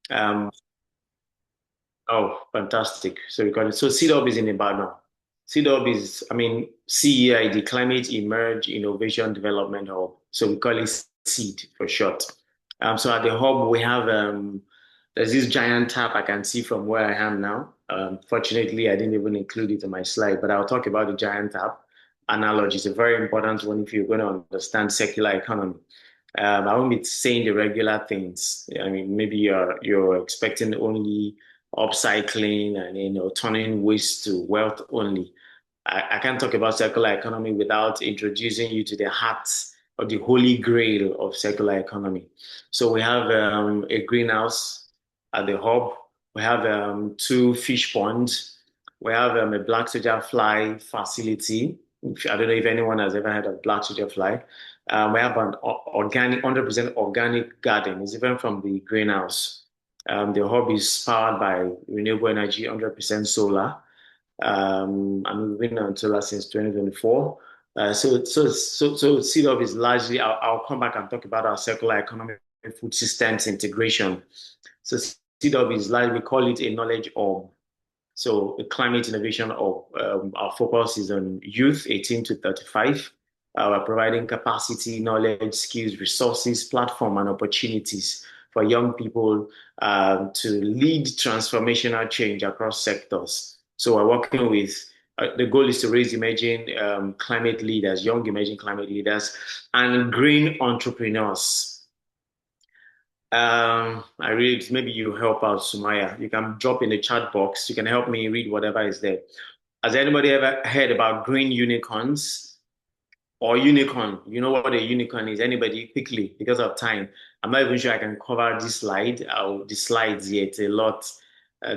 Um, oh, fantastic. So we got it. So CDOB is in Ibadan. CDOB is, I mean, CEI, Climate Emerge Innovation Development Hub. So we call it SEED for short. So at the hub, we have, there's this giant tap I can see from where I am now. Fortunately, I didn't even include it in my slide, but I'll talk about the giant tap analogy. It's a very important one if you're going to understand circular economy. I won't be saying the regular things. I mean, maybe you're expecting only upcycling and turning waste to wealth only. I can't talk about circular economy without introducing you to the heart or the holy grail of circular economy. So we have a greenhouse at the hub. We have two fish ponds. We have a black soldier fly facility. I don't know if anyone has ever heard of black soldier fly. We have an organic, 100% organic garden. It's even from the greenhouse. The hub is powered by renewable energy, 100% solar. And we've been on solar since 2024. So CDOB is largely, I'll come back and talk about our circular economy and food systems integration. So CDOB is largely, we call it a knowledge hub. So the climate innovation of our focus is on youth 18 to 35. We're providing capacity, knowledge, skills, resources, platform, and opportunities for young people to lead transformational change across sectors. So we're working with the goal is to raise emerging climate leaders, young emerging climate leaders, and green entrepreneurs. I read, maybe you help out, Sumaya. You can drop in the chat box. You can help me read whatever is there. Has anybody ever heard about green unicorns or unicorn? You know what a unicorn is? Anybody quickly because of time? I'm not even sure I can cover this slide. The slides here, it's a lot.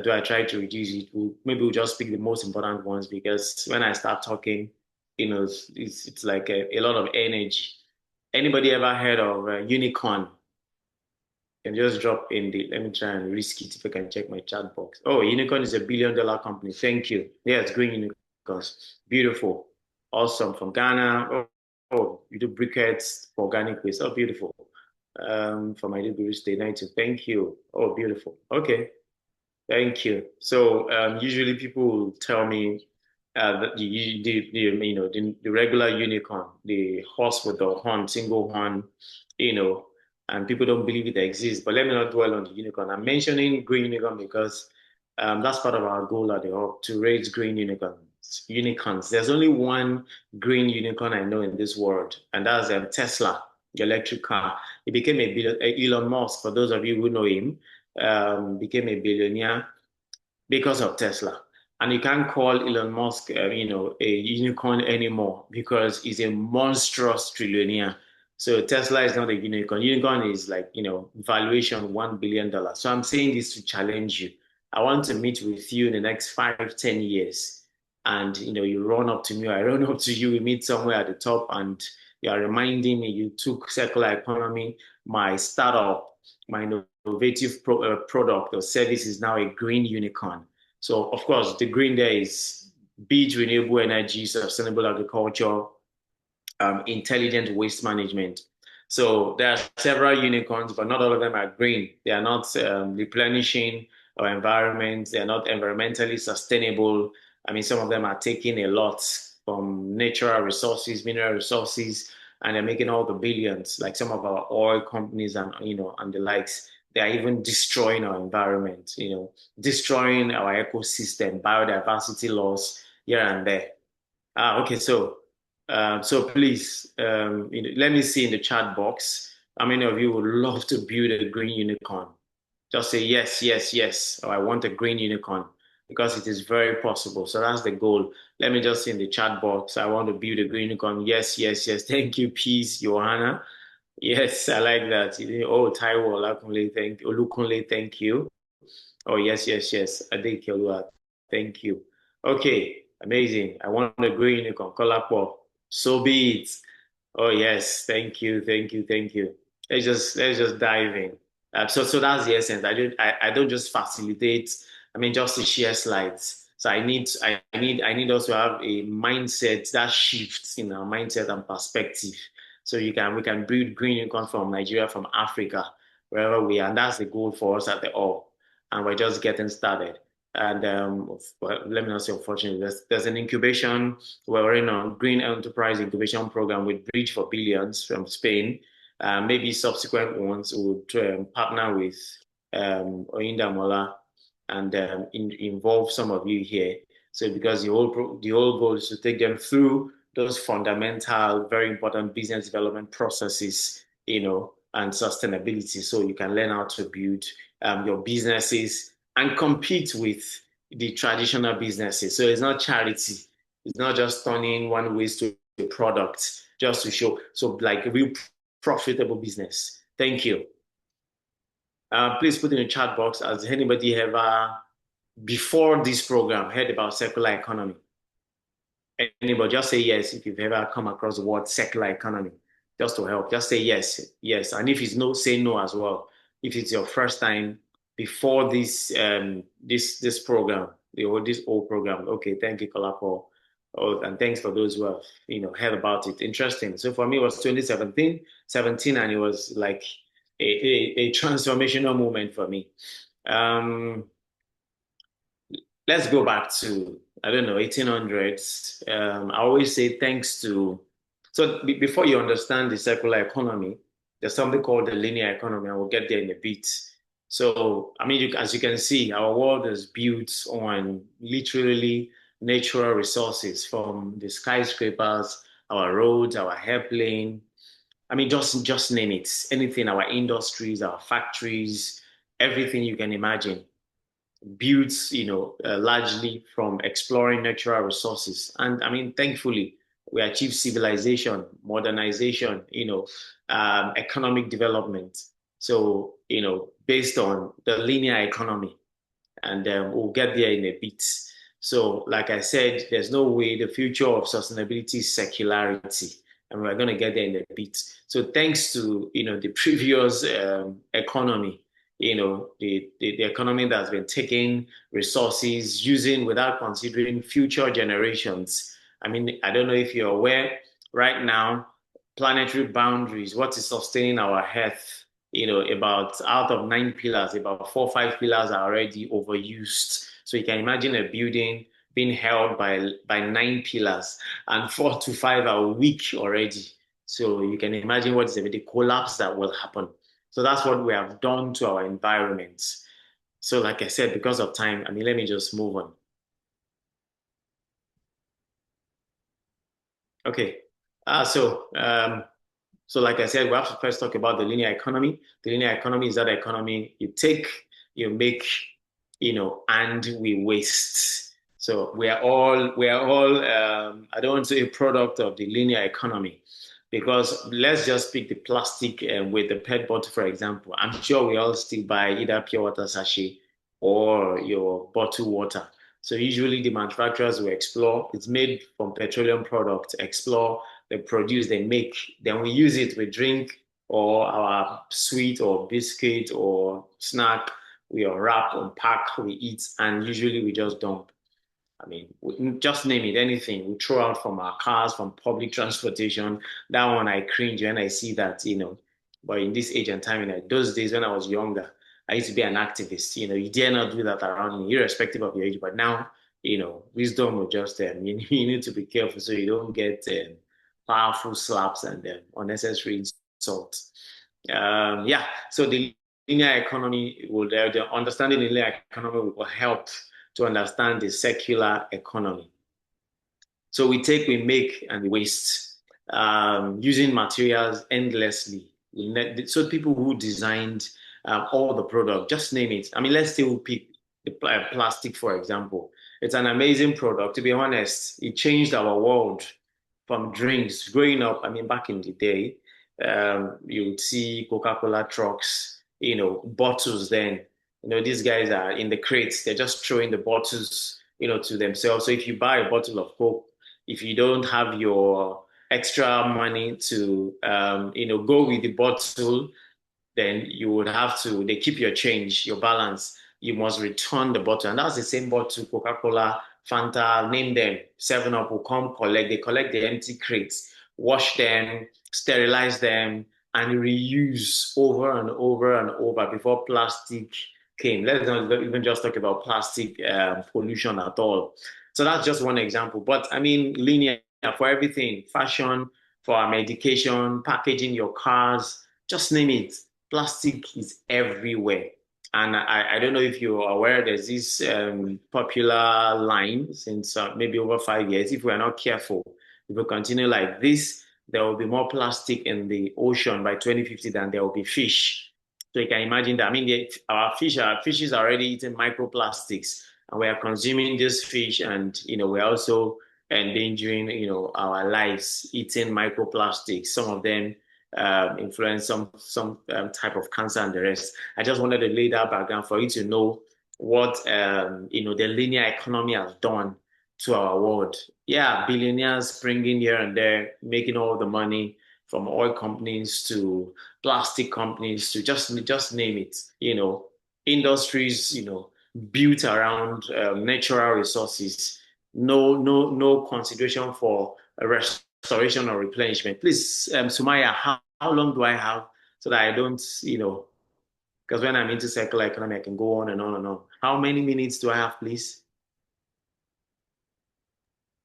Do I try to reduce it? Maybe we'll just pick the most important ones because when I start talking, it's like a lot of energy. Anybody ever heard of unicorn? Can just drop in the, let me try and risk it if I can check my chat box. Oh, Unicorn is $1 billion company. Thank you. Yes, green unicorns. Beautiful. Awesome. From Ghana. Oh, you do briquettes for organic waste. Oh, beautiful. From Maiduguri State 90. Thank you. Oh, beautiful. Okay. Thank you. So usually people will tell me that the regular unicorn, the horse with the horn, single horn, you know, and people don't believe it exists. But let me not dwell on the unicorn. I'm mentioning green unicorn because that's part of our goal at the hub to raise green unicorns. Unicorns. There's only one green unicorn I know in this world, and that's Tesla, the electric car. He became Elon Musk. For those of you who know him, became a billionaire because of Tesla. And you can't call Elon Musk, a unicorn anymore because he's a monstrous trillionaire. So Tesla is not a unicorn. Unicorn is like, valuation $1 billion. So I'm saying this to challenge you. I want to meet with you in the next 5, 10 years. And, you run up to me, I run up to you, we meet somewhere at the top, and you are reminding me you took circular economy, my startup, my innovative product or service is now a green unicorn. So, of course, the green there is be it renewable energy, sustainable agriculture, intelligent waste management. So there are several unicorns, but not all of them are green. They are not replenishing our environment. They are not environmentally sustainable. I mean, some of them are taking a lot from natural resources, mineral resources, and they're making all the billions. Like some of our oil companies and and the likes. They are even destroying our environment. Destroying our ecosystem, biodiversity loss here and there. Okay, so please, let me see in the chat box how many of you would love to build a green unicorn. Just say yes, yes, yes, or I want a green unicorn because it is very possible. So that's the goal. Let me just see in the chat box. I want to build a green unicorn. Yes, yes, yes. Thank you, peace, Johanna. Yes, I like that. Oh, Taiwo, Olukunle, thank you. Oh, yes, yes, yes. Adekiolua, thank you. Okay, amazing. I want a green unicorn. Kolapo. So be it. Oh, yes. Thank you, thank you, thank you. Let's just dive in. So that's the essence. I don't just facilitate. I mean, just to share slides. So I need also have a mindset that shifts in our mindset and perspective. So we can build green unicorn from Nigeria, from Africa. wherever we are. And that's the goal for us at the all. And we're just getting started. And well, let me not say unfortunately, there's an incubation. We're in a green enterprise incubation program with Bridge for Billions from Spain. Maybe subsequent ones would partner with Oyinda Mola and involve some of you here. So because the whole goal is to take them through those fundamental, very important business development processes, and sustainability, so you can learn how to build your businesses and compete with the traditional businesses. So it's not charity. It's not just turning one waste to a product just to show. So like a real profitable business. Thank you. Please put in the chat box, has anybody ever, before this program, heard about circular economy? Anybody, just say yes if you've ever come across the word circular economy, just to help. Just say yes, yes. And if it's no, say no as well. If it's your first time before this program, this whole program. Okay, thank you, Kolapo. Oh, and thanks for those who have heard about it. Interesting. So for me, it was 2017, and it was like a transformational moment for me. Um, let's go back to, I don't know, 1800s. I always say thanks to, so before you understand the circular economy, there's something called the linear economy, and we'll get there in a bit. So, I mean, as you can see, our world is built on literally natural resources, from the skyscrapers, our roads, our airplane. I mean, just name it. Anything, our industries, our factories, everything you can imagine built, largely from exploring natural resources. And I mean, thankfully, we achieved civilization, modernization, economic development. So, based on the linear economy, and we'll get there in a bit. So, like I said, there's no way the future of sustainability is circularity, and we're going to get there in a bit. So, thanks to the previous economy, the economy that's been taking resources, using without considering future generations. I mean, I don't know if you're aware, right now, planetary boundaries, what is sustaining our Earth, about out of 9 pillars, about 4 or 5 pillars are already overused. So you can imagine a building being held by 9 pillars, and 4 to 5 are weak already. So you can imagine what is the collapse that will happen. So that's what we have done to our environments. So like I said, because of time, I mean, let me just move on. Okay. So like I said, we have to first talk about the linear economy. The linear economy is that economy you take, you make, and we waste. So we are all I don't want to say a product of the linear economy, because let's just pick the plastic with the PET bottle, for example. I'm sure we all still buy either pure water sachet or your bottled water. So usually the manufacturers will explore, it's made from petroleum products, explore, they produce, they make, then we use it, we drink, or our sweet or biscuit or snack, we unwrap, unpack, we eat, and usually we just dump. I mean, just name it, anything. We throw out from our cars, from public transportation. That one I cringe when I see that. But in this age and time, those days when I was younger, I used to be an activist. You dare not do that around me, irrespective of your age. But now, wisdom will just, you need to be careful so you don't get powerful slaps and unnecessary insults. Yeah, so the linear economy the understanding the linear economy will help to understand the circular economy. So we take, we make, and we waste, using materials endlessly. So people who designed all the product, just name it. I mean, let's still pick the plastic, for example. It's an amazing product. To be honest, it changed our world from drinks. Growing up, I mean, back in the day, you would see Coca-Cola trucks, bottles then. These guys are in the crates. They're just throwing the bottles, to themselves. So if you buy a bottle of Coke, if you don't have your extra money to, go with the bottle, then you would have to, they keep your change, your balance. You must return the bottle. And that's the same bottle, Coca-Cola, Fanta, name them. 7 Up will come collect. They collect the empty crates, wash them, sterilize them, and reuse over and over and over before plastic came. Let's not even just talk about plastic pollution at all. So that's just one example. But I mean, linear for everything, fashion, for our medication, packaging your cars, just name it. Plastic is everywhere. And I don't know if you're aware, there's this popular line since maybe over 5 years. If we are not careful, if we continue like this, there will be more plastic in the ocean by 2050 than there will be fish. So you can imagine that. I mean, our fishes are already eating microplastics, and we are consuming this fish, and we're also endangering our lives eating microplastics. Some of them influence some type of cancer and the rest. I just wanted to lay that background for you to know what the linear economy has done to our world. Yeah, billionaires springing here and there, making all the money from oil companies to plastic companies to just name it. Industries built around natural resources. No consideration for a restoration or replenishment. Please, Sumaya, how long do I have so that I don't, because when I'm into circular economy, I can go on and on and on. How many minutes do I have, please?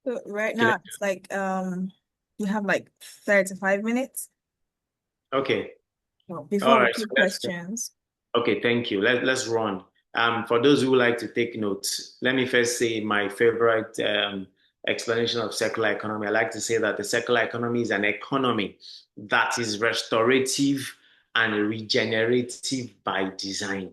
So right now it's like you have like 35 minutes. Okay. Before All we right. So take questions. okay, thank you. Let's run. For those who like to take notes, let me first say my favorite explanation of circular economy. I like to say that the circular economy is an economy that is restorative and regenerative by design.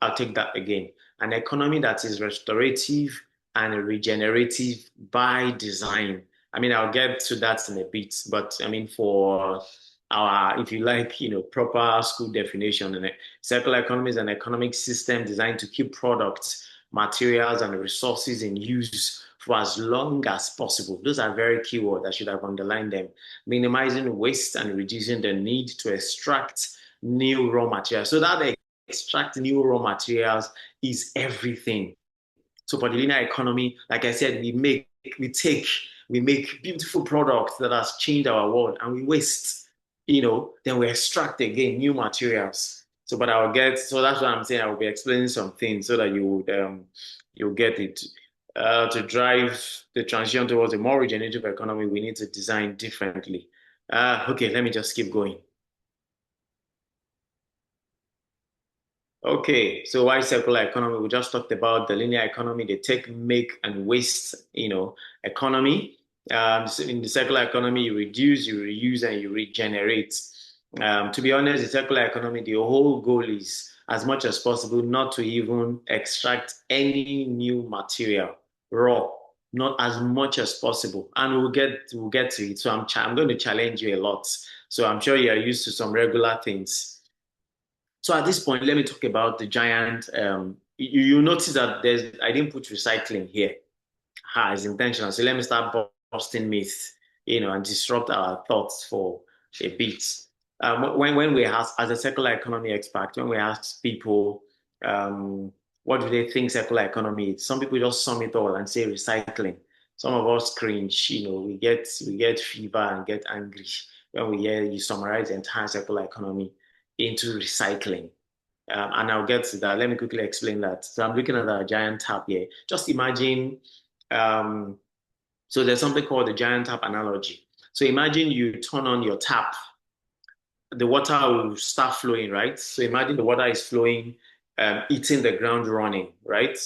I'll take that again. An economy that is restorative and regenerative by design. I mean, I'll get to that in a bit, but I mean, for our, if you like, proper school definition, and circular economy is an economic system designed to keep products, materials, and resources in use for as long as possible. Those are very keywords. I should have underlined them. Minimizing waste and reducing the need to extract new raw materials. So that extract new raw materials is everything. So for the linear economy, like I said, we make beautiful products that has changed our world, and we waste, then we extract again new materials. So, but so that's what I'm saying. I will be explaining some things so that you'll get it. To drive the transition towards a more regenerative economy, we need to design differently. Okay, let me just keep going. Okay, so why circular economy? We just talked about the linear economy, the take, make, and waste, economy. So in the circular economy, you reduce, you reuse, and you regenerate. To be honest, the circular economy, the whole goal is as much as possible not to even extract any new material raw, not as much as possible. And we'll get to it. So I'm going to challenge you a lot. So I'm sure you're used to some regular things. So at this point, let me talk about the giant. You notice that I didn't put recycling here. It's intentional. So let me start busting myths, and disrupt our thoughts for a bit. When we ask, as a circular economy expert, when we ask people, what do they think circular economy is? Some people just sum it all and say recycling. Some of us cringe, we get fever and get angry when we hear you summarize the entire circular economy into recycling. And I'll get to that. Let me quickly explain that. So I'm looking at a giant tap here. Just imagine, um, so there's something called the giant tap analogy. So imagine you turn on your tap, the water will start flowing, right? So imagine the water is flowing, hitting the ground running, right?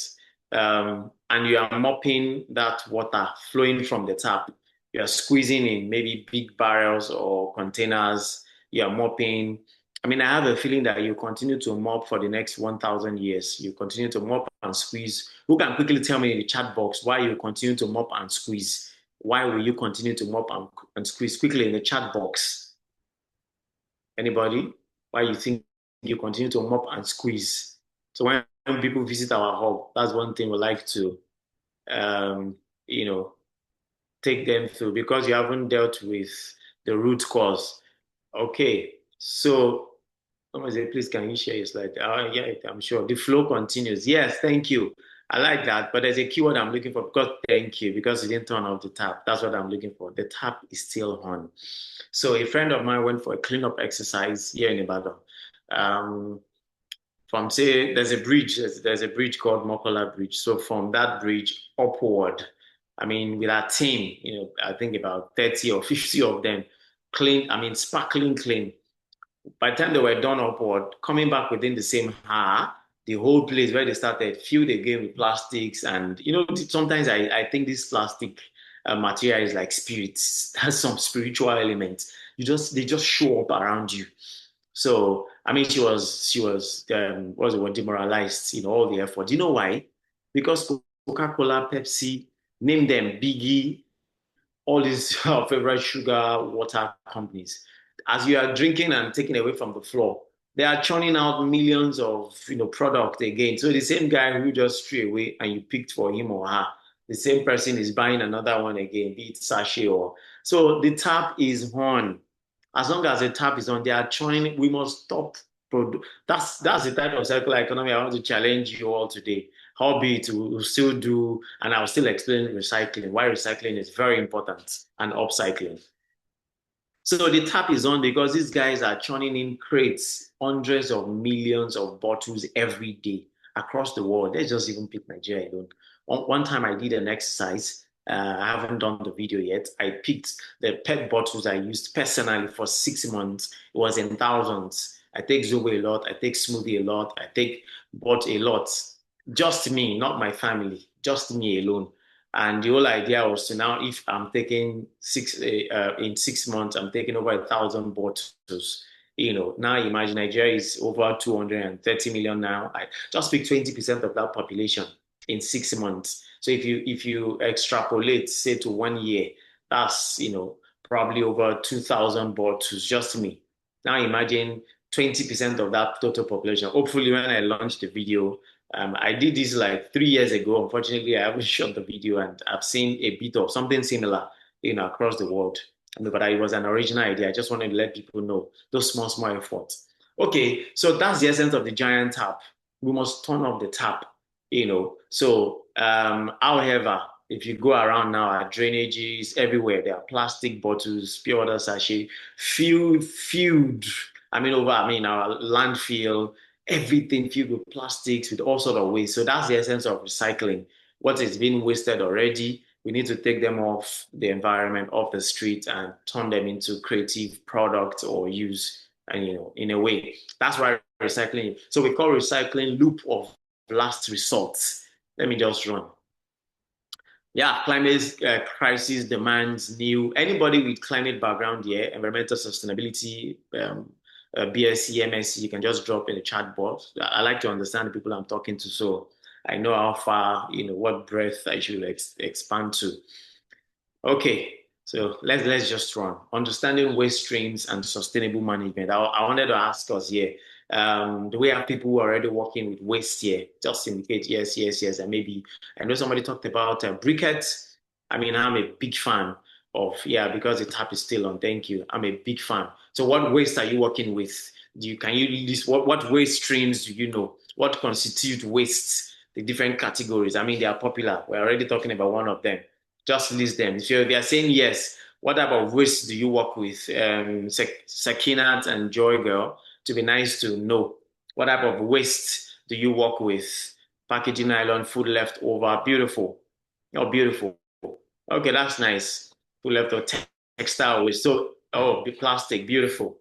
And you are mopping that water flowing from the tap. You are squeezing in maybe big barrels or containers. You are mopping. I mean, I have a feeling that you continue to mop for the next 1,000 years. You continue to mop and squeeze. Who can quickly tell me in the chat box why you continue to mop and squeeze? Why will you continue to mop and squeeze? Quickly in the chat box? Anybody? Why you think you continue to mop and squeeze? So when people visit our hub, that's one thing we like to, um, you know, take them through because you haven't dealt with the root cause. Okay, so someone say, please, can you share your slide? Yeah, I'm sure. The flow continues. Yes, thank you. I like that, but there's a keyword I'm looking for because thank you, because you didn't turn off the tap. That's what I'm looking for. The tap is still on. So a friend of mine went for a cleanup exercise here in Ibadan. Um, from say there's a bridge called Mokola Bridge. So from that bridge upward, I mean, with our team, I think about 30 or 50 of them, clean, I mean, sparkling clean. By the time they were done upward, coming back within the same hour, the whole place where they started filled again with plastics. And, sometimes I think this plastic material is like spirits, has some spiritual elements. They just show up around you. So, I mean, she was what's the word, demoralized, all the effort. Do you know why? Because Coca-Cola, Pepsi, name them, Biggie, all these favorite sugar water companies. As you are drinking and taking away from the floor, they are churning out millions of product again. So the same guy who just threw away and you picked for him or her, the same person is buying another one again, be it sachet or so the tap is on. As long as the tap is on, they are churning. We must stop. That's the type of circular economy I want to challenge you all today. Hobby will still do, and I'll still explain recycling, why recycling is very important, and upcycling. So the tap is on because these guys are churning in crates, hundreds of millions of bottles every day across the world. Let's just even pick Nigeria alone. One time I did an exercise. I haven't done the video yet. I picked the PET bottles I used personally for 6 months. It was in thousands. I take Zobo a lot. I take smoothie a lot. I take bot a lot. Just me, not my family. Just me alone. And the whole idea was to now, if I'm taking in 6 months, I'm taking over 1,000 bottles. Now imagine Nigeria is over 230 million now. I just pick 20% of that population in 6 months. So if you extrapolate, say to 1 year, that's probably over 2,000 bottles, just me. Now imagine 20% of that total population. Hopefully, when I launch the video, I did this like 3 years ago. Unfortunately, I haven't shot the video, and I've seen a bit of something similar, across the world. But it was an original idea. I just wanted to let people know those small, small efforts. Okay, so that's the essence of the giant tap. We must turn off the tap. So, however, if you go around now at drainages everywhere, there are plastic bottles, pure water sachet, filled. Our landfill, everything filled with plastics, with all sort of waste. So that's the essence of recycling. What is being wasted already, we need to take them off the environment, off the street, and turn them into creative products or use, and in a way. That's why recycling. So we call recycling loop of last resort. Let me just run. Yeah, climate crisis demands new. Anybody with climate background here, environmental sustainability, BSc, MSc, you can just drop in the chat box. I like to understand the people I'm talking to, so I know how far, what breadth I should expand to. Okay, so let's just run. Understanding waste streams and sustainable management. I wanted to ask us here. Do we have people who are already working with waste here? Just indicate yes, yes, yes, and maybe I know somebody talked about briquettes. I mean, I'm a big fan of because the tap is still on. Thank you. I'm a big fan. So, what waste are you working with? Can you list what waste streams do you know? What constitute waste? The different categories. I mean, they are popular. We're already talking about one of them. Just list them. If they are saying yes, what type of waste do you work with? Sakinat and Joy Girl, to be nice to know. What type of waste do you work with? Packaging nylon, food left over. Beautiful. Oh, beautiful. Okay, that's nice. Food left over, textile waste. So, plastic. Beautiful.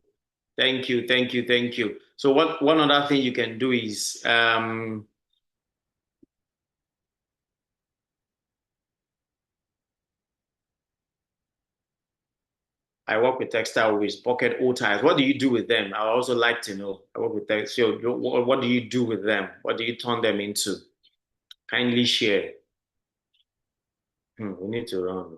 Thank you, thank you, thank you. So, one other thing you can do is I work with textile waste, bucket old tires. What do you do with them? I also like to know. I work with textile. So what do you do with them? What do you turn them into? Kindly share. We need to run.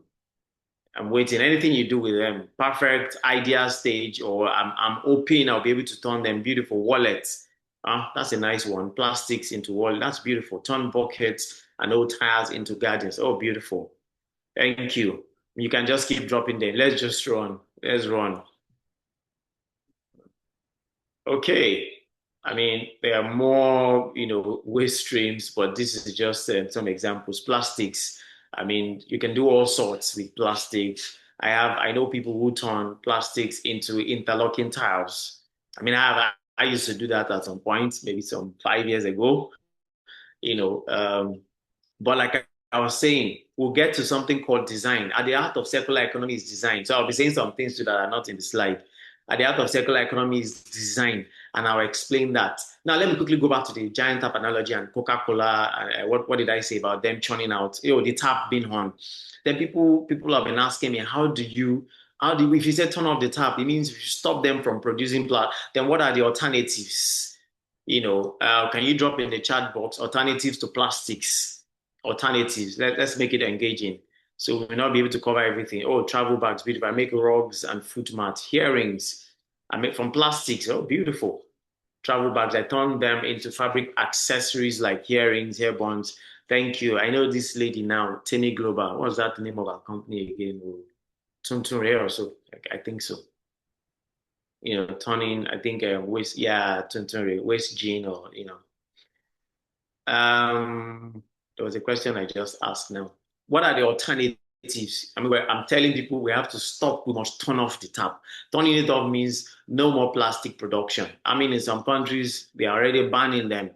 I'm waiting. Anything you do with them, perfect idea stage, or I'm open. I'll be able to turn them beautiful wallets. That's a nice one. Plastics into wallet. That's beautiful. Turn buckets and old tires into gardens. Oh, beautiful. Thank you. You can just keep dropping them. Let's just run. Let's run. Okay. I mean, there are more, waste streams, but this is just some examples. Plastics. I mean, you can do all sorts with plastics. I know people who turn plastics into interlocking tiles. I mean, I used to do that at some point, maybe some 5 years ago, you know. But like I was saying, we'll get to something called design. At the heart of circular economy is design. So I'll be saying some things too that are not in the slide. At the heart of circular economy is design, and I'll explain that. Now, let me quickly go back to the giant tap analogy and Coca-Cola. What did I say about them churning out? The tap being on. Then people have been asking me, if you say turn off the tap, it means you stop them from producing plastic. Then what are the alternatives? Can you drop in the chat box alternatives to plastics? Alternatives. Let's make it engaging. So we will not be able to cover everything. Oh, travel bags, beautiful. I make rugs and foot mats, earrings. I make from plastics. Oh, beautiful. Travel bags. I turn them into fabric accessories like earrings, hair buns. Thank you. I know this lady now, Tini Global. What's that name of our company again? Oh, Tuntun Ray or so. I think so. Turning, I think waist, yeah, Tuntun Ray, waist jean or. Um, there was a question I just asked now. What are the alternatives? I mean, I'm telling people we have to stop, we must turn off the tap. Turning it off means no more plastic production. I mean, in some countries, they are already banning them.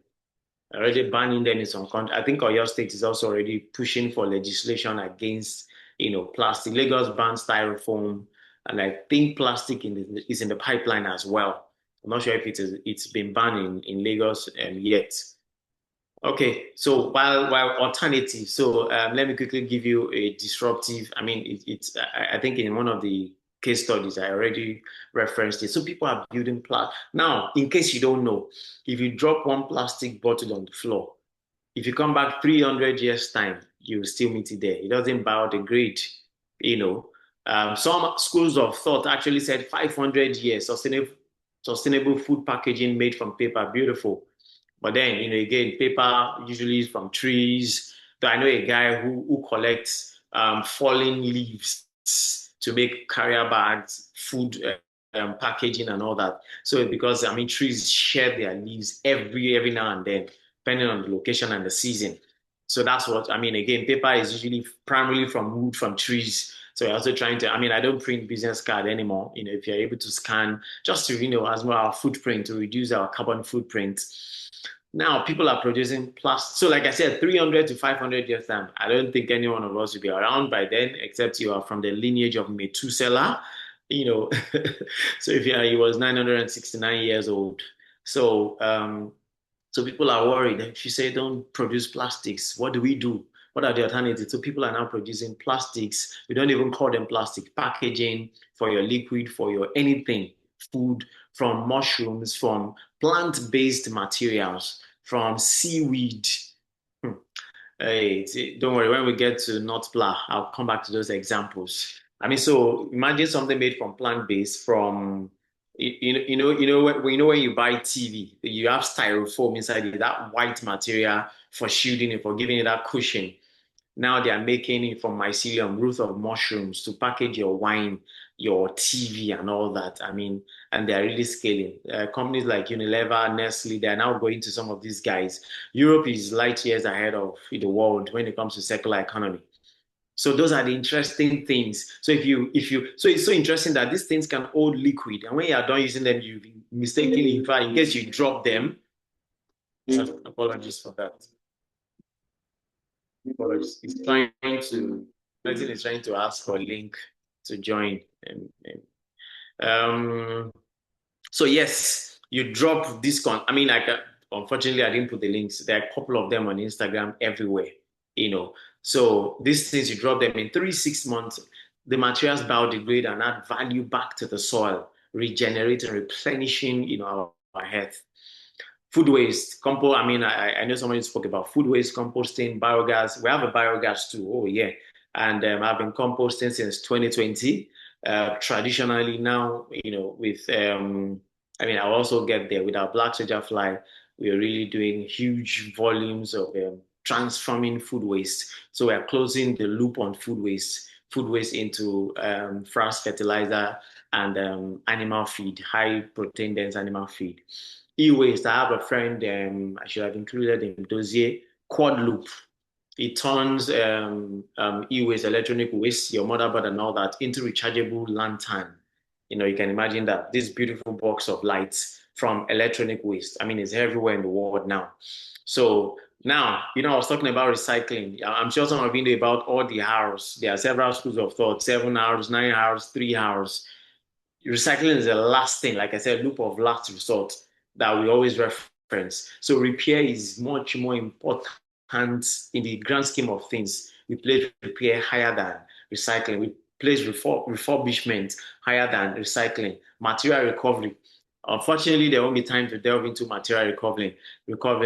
Already banning them in some countries. I think Oyo State is also already pushing for legislation against, plastic. Lagos bans styrofoam, and I think plastic is in the pipeline as well. I'm not sure if it's been banned in Lagos yet. Okay, so while alternative, so let me quickly give you a disruptive. I mean, it's I think in one of the case studies I already referenced it. So people are building plastic. Now, in case you don't know, if you drop one plastic bottle on the floor, if you come back 300 years time, you will still meet it there. It doesn't biodegrade, you know. Some schools of thought actually said 500 years sustainable food packaging made from paper, beautiful. But then, again, paper usually is from trees. So I know a guy who collects fallen leaves to make carrier bags, food packaging, and all that. So because I mean, trees shed their leaves every now and then, depending on the location and the season. So that's what I mean. Again, paper is usually primarily from wood from trees. So we're also trying to. I mean, I don't print business card anymore. If you're able to scan, just to as well our footprint to reduce our carbon footprint. Now people are producing plastic. So like I said, 300 to 500 years time, I don't think any one of us will be around by then, except you are from the lineage of Methuselah, you know. So if he was 969 years old. So people are worried. If you say don't produce plastics, what do we do? What are the alternatives? So people are now producing plastics. We don't even call them plastic packaging for your liquid, for your anything, food, from mushrooms, from plant-based materials, from seaweed. Hmm. Hey, don't worry, when we get to Notpla, I'll come back to those examples. I mean, so imagine something made from plant-based, from when you buy TV, you have styrofoam inside it, that white material for shielding it, for giving it that cushion. Now they are making it from mycelium, root of mushrooms, to package your wine, your TV, and all that. I mean, and they are really scaling. Companies like Unilever, Nestle, they are now going to some of these guys. Europe is light years ahead of the world when it comes to circular economy. So those are the interesting things. So so it's so interesting that these things can hold liquid, and when you are done using them, you mistakenly, in case you drop them. Apologies for that. It's trying to, Martin is trying to ask for a link to join. Um, so yes, you drop this I mean, unfortunately, I didn't put the links. There are a couple of them on Instagram everywhere, So these things, you drop them in 3-6 months, the materials biodegrade and add value back to the soil, regenerating, replenishing, our health. Food waste, compost. I mean, I know somebody spoke about food waste, composting, biogas. We have a biogas too. Oh, yeah. And I've been composting since 2020. Traditionally now, with, I mean, I'll also get there with our black soldier fly. We're really doing huge volumes of transforming food waste. So we're closing the loop on food waste into frass fertilizer and animal feed, high protein dense animal feed. E-waste. I have a friend, I should have included him, Dozier, Quad Loop. It turns e-waste, electronic waste, your motherboard and all that into rechargeable lantern. You can imagine that this beautiful box of lights from electronic waste. I mean, it's everywhere in the world now. So now, I was talking about recycling. I'm sure some of you know about all the hours. There are several schools of thought, 7 hours, 9 hours, 3 hours. Recycling is the last thing, like I said, loop of last resort that we always reference. So repair is much more important in the grand scheme of things. We place repair higher than recycling. We place refurbishment higher than recycling. Material recovery. Unfortunately, there won't be time to delve into material recovery.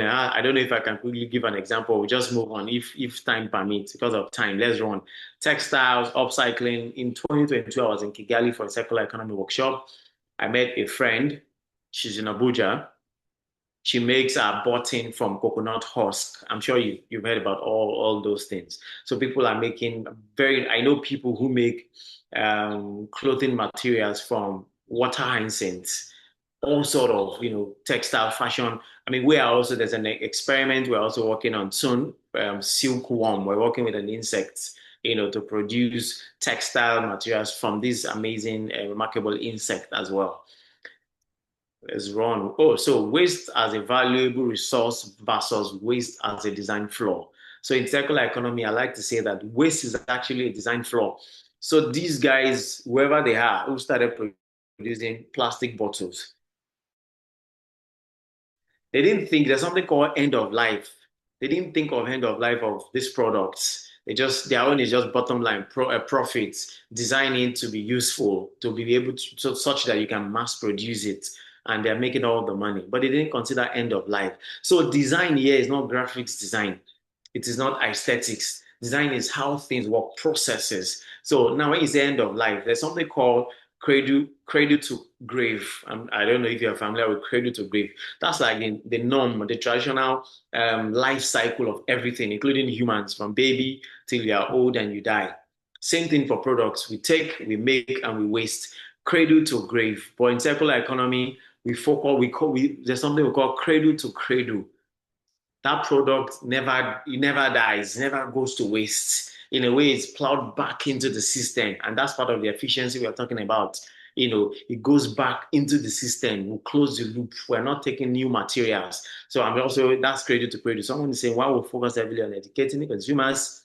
I don't know if I can quickly give an example. We'll just move on if time permits. Because of time, let's run. Textiles, upcycling. In 2022, I was in Kigali for a circular economy workshop. I met a friend. She's in Abuja. She makes a button from coconut husk. I'm sure you've heard about all those things. So people are making I know people who make clothing materials from water hyacinth, all sort of, textile fashion. I mean, there's an experiment we're also working on soon, silkworm. We're working with an insect, to produce textile materials from this amazing, remarkable insect as well. Let's run. Oh, so waste as a valuable resource versus waste as a design flaw. So in circular economy, I like to say that waste is actually a design flaw. So these guys, whoever they are, who started producing plastic bottles, they didn't think there's something called end of life. They didn't think of end of life of these products. Their own is just bottom line profits, designing to be useful, to be able to such that you can mass produce it, and they're making all the money. But they didn't consider end of life. So design here is not graphics design. It is not aesthetics. Design is how things work, processes. So now when you say end of life, there's something called cradle to grave. I don't know if you're familiar with cradle to grave. That's like the norm, the traditional life cycle of everything, including humans, from baby till you are old and you die. Same thing for products. We take, we make, and we waste. Cradle to grave. But in circular economy, there's something we call cradle to cradle. That product never dies, never goes to waste. In a way, it's plowed back into the system, and that's part of the efficiency we're talking about. It goes back into the system. We close the loop. We're not taking new materials. So that's credit to credit. Someone is saying, why we focus heavily on educating the consumers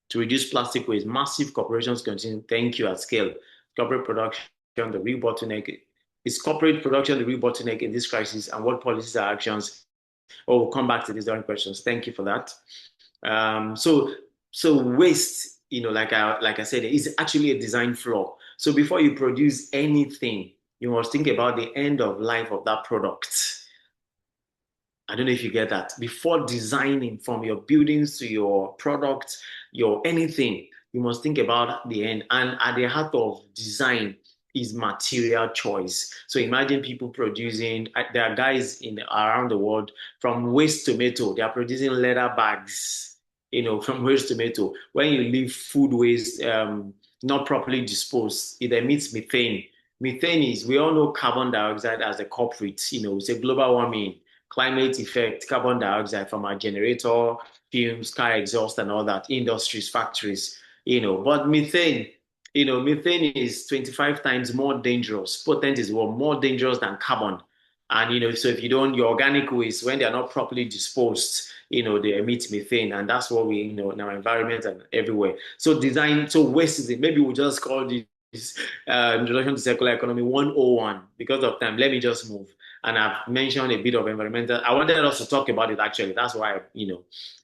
to reduce plastic waste? Massive corporations continue. Thank you at scale. Corporate production, the real bottleneck. Is corporate production the real bottleneck in this crisis, and what policies or actions? Oh, we'll come back to these during questions. Thank you for that. So waste, like I said, is actually a design flaw. So before you produce anything, you must think about the end of life of that product. I don't know if you get that. Before designing from your buildings to your product, your anything, you must think about the end. And at the heart of design is material choice. So imagine people producing, there are guys around the world from waste tomato, they are producing leather bags, from waste tomato. When you leave food waste not properly disposed, it emits methane. Methane is, we all know carbon dioxide as a culprit, it's a global warming, climate effect, carbon dioxide from our generator, fumes, car exhaust, and all that, industries, factories, but methane is 25 times more dangerous. Potent is more dangerous than carbon. And, so if you don't, your organic waste, when they're not properly disposed, they emit methane. And that's what we, in our environment and everywhere. So waste is it. Maybe we'll just call this Introduction to Circular Economy 101. Because of time, let me just move. And I've mentioned a bit of environmental. I wanted us to talk about it, actually. That's why,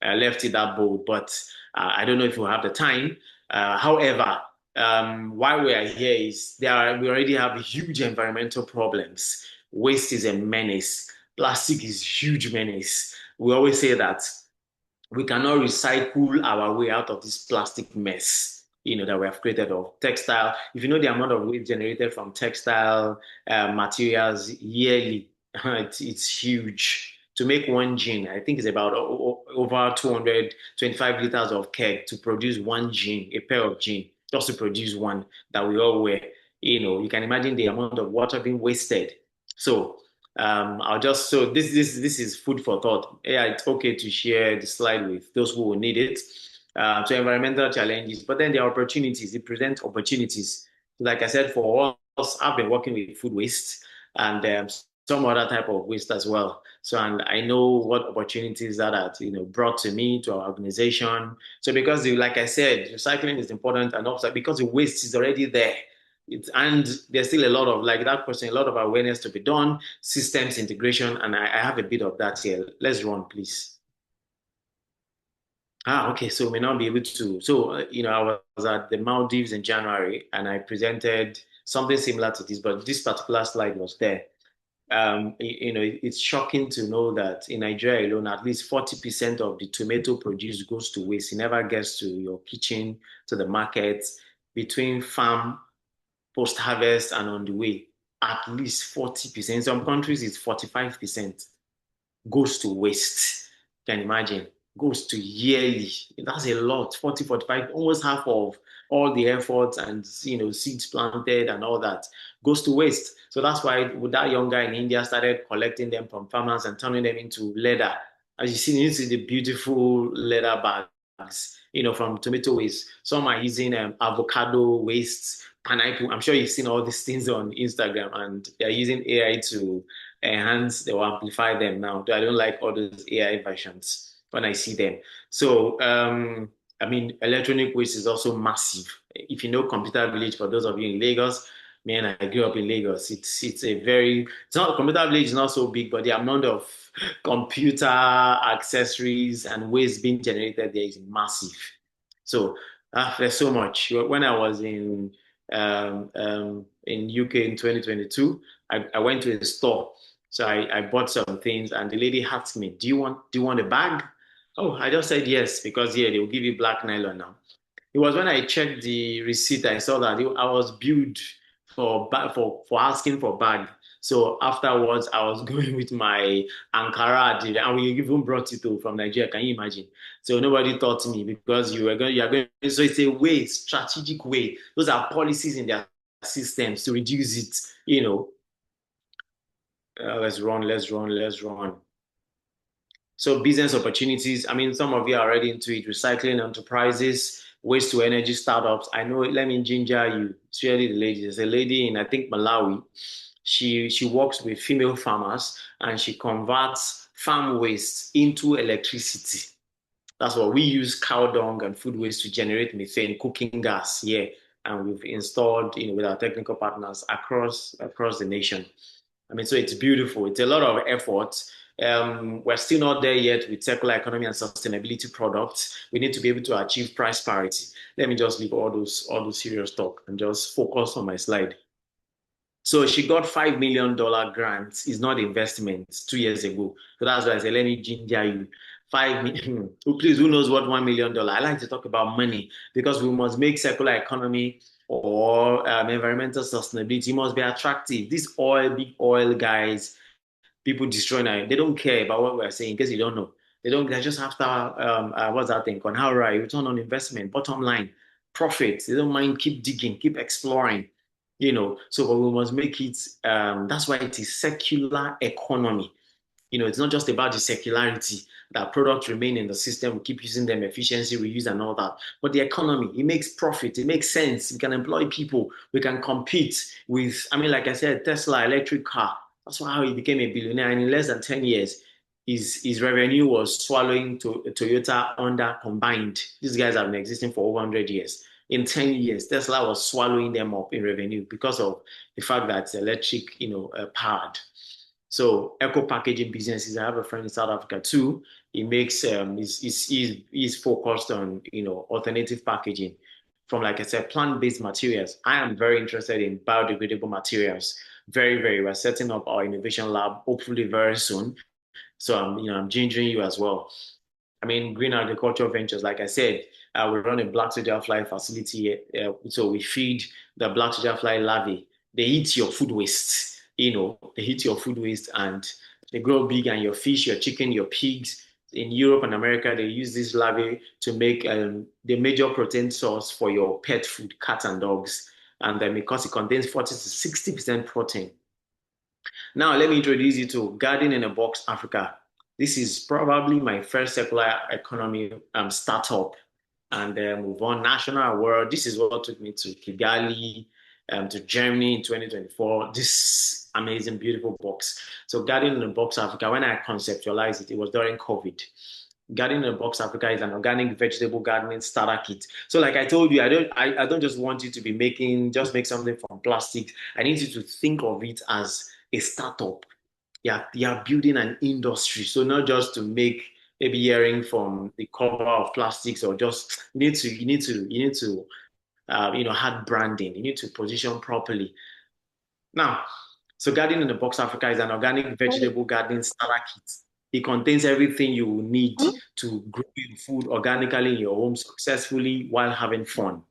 I left it that bold. But I don't know if we'll have the time. However, why we are here is we already have huge environmental problems. Waste is a menace. Plastic is huge menace. We always say that we cannot recycle our way out of this plastic mess, that we have created of textile. If you know the amount of waste generated from textile materials yearly, it's huge. To make one gin, I think it's about over 225 liters of keg to produce one gin, a pair of gin, just to produce one that we all wear. You can imagine the amount of water being wasted. So I'll just so this is food for thought. Yeah, it's okay to share the slide with those who will need it. So environmental challenges, but then there are opportunities. It presents opportunities. Like I said, for us, I've been working with food waste and some other type of waste as well. So and I know what opportunities that are brought to me to our organization. So because like I said, recycling is important and also because the waste is already there. And there's still a lot of, like that question, a lot of awareness to be done, systems integration, and I have a bit of that here. Let's run, please. Okay, so we may not be able to. So, I was at the Maldives in January and I presented something similar to this, but this particular slide was there. It's shocking to know that in Nigeria alone, at least 40% of the tomato produce goes to waste. It never gets to your kitchen, to the market, between farm post-harvest and on the way, at least 40%. In some countries, it's 45% goes to waste. Can you imagine? Goes to yearly. That's a lot. 40, 45, almost half of all the efforts and seeds planted and all that goes to waste. So that's why that young guy in India started collecting them from farmers and turning them into leather. As you see the beautiful leather bags, from tomato waste. Some are using avocado waste, pineapple. I'm sure you've seen all these things on Instagram, and they're using AI to enhance they will amplify them now. I don't like all those AI versions when I see them. So, I mean, electronic waste is also massive. If you know Computer Village, for those of you in Lagos, man, I grew up in Lagos. It's not Computer Village is not so big, but the amount of computer accessories and waste being generated there is massive. So there's so much. When I was in UK in 2022, I went to a store. So I bought some things and the lady asked me, do you want a bag? Oh, I just said yes, because yeah, they will give you black nylon now. It was when I checked the receipt, I saw that I was billed for asking for bag. So afterwards, I was going with my Ankara, and we even brought it from Nigeria. Can you imagine? So nobody taught me because you are going. So it's a way, strategic way. Those are policies in their systems to reduce it. Let's run, let's run, let's run. So business opportunities. I mean, some of you are already into it. Recycling enterprises, waste to energy startups. I know. Let me ginger you. Especially the lady. There's a lady in I think Malawi. She works with female farmers and she converts farm waste into electricity. That's what we use cow dung and food waste to generate methane, cooking gas here. And we've installed, with our technical partners across the nation. I mean, so it's beautiful. It's a lot of effort. We're still not there yet with circular economy and sustainability products. We need to be able to achieve price parity. Let me just leave all those serious talk and just focus on my slide. So she got $5 million grant. It's not investment 2 years ago. So that's why I said, let me ginger you. 5 million. Please, who knows what $1 million? I like to talk about money because we must make circular economy or environmental sustainability must be attractive. These big oil guys, people destroying it, they don't care about what we're saying, in case you don't know. They're just after, what's that thing called? How right? Return on investment, bottom line, profit. They don't mind keep digging, keep exploring, So but we must make it, that's why it is circular economy. It's not just about the circularity that products remain in the system. We keep using them, efficiency, reuse, and all that. But the economy, it makes profit. It makes sense. We can employ people. We can compete with, I mean, like I said, Tesla electric car. That's how he became a billionaire. And in less than 10 years, his revenue was swallowing Toyota, Honda combined. These guys have been existing for over 100 years. In 10 years, Tesla was swallowing them up in revenue because of the fact that it's electric, powered. So eco packaging businesses. I have a friend in South Africa too. He makes he's focused on alternative packaging from, like I said, plant-based materials. I am very interested in biodegradable materials. Very, very. We're setting up our innovation lab hopefully very soon. So I'm gingering you as well. I mean, green agriculture ventures, like I said, we run a black soldier fly facility. So we feed the black soldier fly larvae. They eat your food waste. They eat your food waste and they grow big. And your fish, your chicken, your pigs in Europe and America, they use this larvae to make the major protein source for your pet food, cats and dogs. And because it contains 40 to 60% protein, Now, let me introduce you to Garden in a Box Africa. This is probably my first circular economy startup. And we've won national award. This is what took me to Kigali, to Germany in 2024. This amazing, beautiful box. So Garden in a Box Africa, when I conceptualized it, it was during COVID. Garden in a Box Africa is an organic vegetable gardening starter kit. So, like I told you, I don't just want you to be make something from plastic. I need you to think of it as a startup. Yeah, you're building an industry. So not just to make maybe hearing from the cover of plastics or just have branding. You need to position properly. Now, so Garden in the Box Africa is an organic vegetable gardening starter kit. It contains everything you will need to grow your food organically in your home successfully while having fun.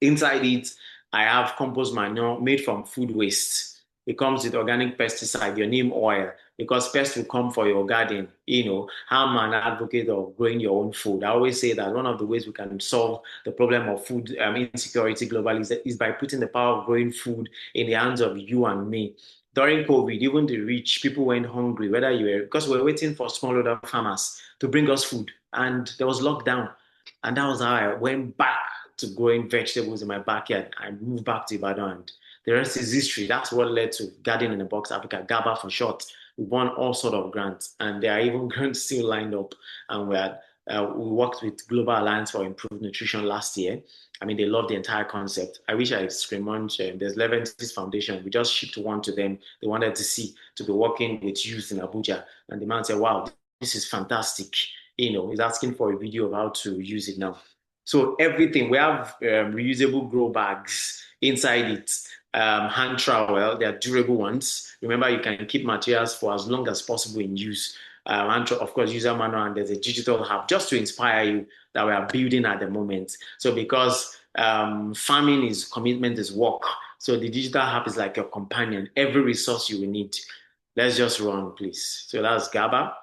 Inside it, I have compost manure made from food waste. It comes with organic pesticide, your neem oil, because pests will come for your garden. I'm an advocate of growing your own food. I always say that one of the ways we can solve the problem of food insecurity globally is by putting the power of growing food in the hands of you and me. During COVID, even the rich people went hungry, because we were waiting for smallholder farmers to bring us food, and there was lockdown. And that was how I went back to growing vegetables in my backyard. I moved back to Ibadan, and the rest is history. That's what led to Garden in a Box Africa, GABA for short. We won all sort of grants, and there are even grants still lined up. And we worked with Global Alliance for Improved Nutrition last year. I mean, they love the entire concept. I wish I scream on. There's Leventis Foundation. We just shipped one to them. They wanted to be working with youth in Abuja. And the man said, wow, this is fantastic. He's asking for a video of how to use it now. So everything, we have reusable grow bags inside it, hand trowel, they are durable ones. Remember, you can keep materials for as long as possible in use. And of course, user manual, and there's a digital hub just to inspire you that we are building at the moment. So because farming is commitment is work, so the digital hub is like your companion, every resource you will need. Let's just run, please. So that's GABA.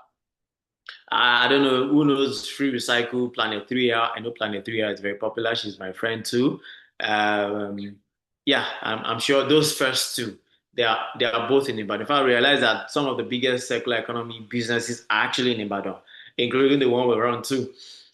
I don't know who knows Free Recycle, Planet 3R. I know Planet 3R is very popular. She's my friend too. Um, yeah, I'm sure those first two, they are both in Ibadan. If I realize that some of the biggest circular economy businesses are actually in Ibadan, including the one we run too.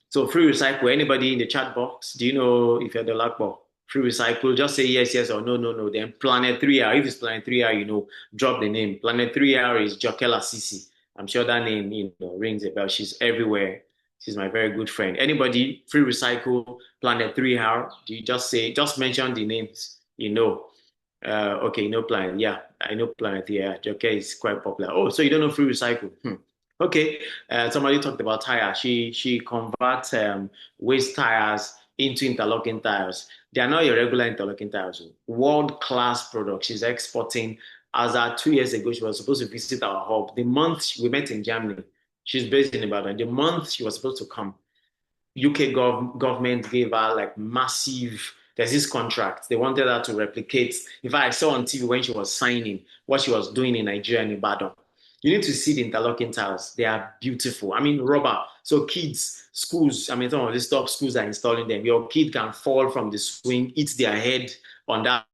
So Free Recycle, anybody in the chat box, do you know if you're the Lakbo? Free Recycle, just say yes, yes, or no, no, no. Then Planet 3R, if it's Planet 3R, drop the name. Planet 3R is Jokela Sisi. I'm sure that name, rings a bell. She's everywhere. She's my very good friend. Anybody, Free Recycle, Planet 3R, do you just mention the names, Okay, Planet. Yeah, I know Planet 3R. Okay, is quite popular. Oh, so you don't know Free Recycle? Okay. Somebody talked about tire. She converts waste tires into interlocking tires. They are not your regular interlocking tires. World-class product. She's exporting. As 2 years ago, she was supposed to visit our hub. The month we met in Germany, she's based in Ibadan. The month she was supposed to come, UK government gave her like massive. There's this contract. They wanted her to replicate. In fact, I saw on TV when she was signing what she was doing in Nigeria and Ibadan. You need to see the interlocking tiles. They are beautiful. I mean, rubber. So kids, schools, I mean, some of these top schools are installing them. Your kid can fall from the swing, hit their head on that.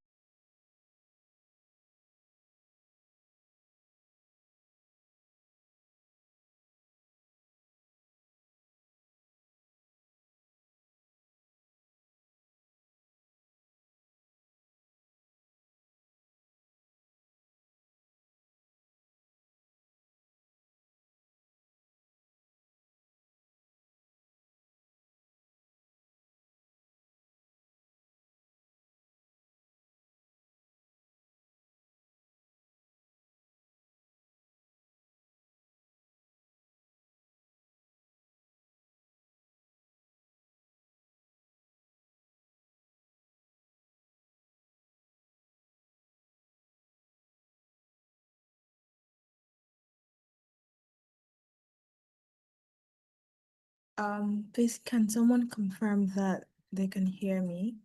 Please, can someone confirm that they can hear me?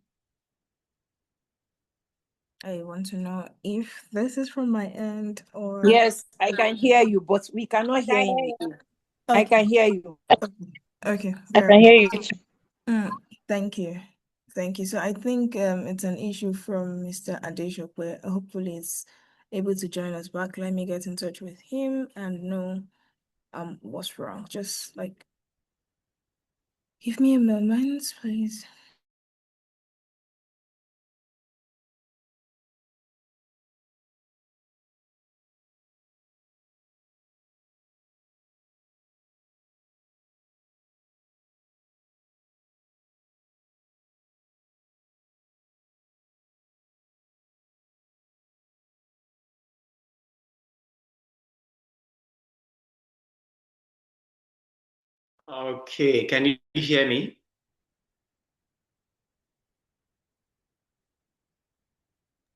I want to know if this is from my end or... Yes, I can hear you, but we cannot hear him again. I can hear you. Okay, I can hear you too. Thank you. Thank you. So I think it's an issue from Mr. Adeshokwe. Hopefully able to join us back. Let me get in touch with him and know what's wrong. Just like give me a moment, please. Okay, can you hear me?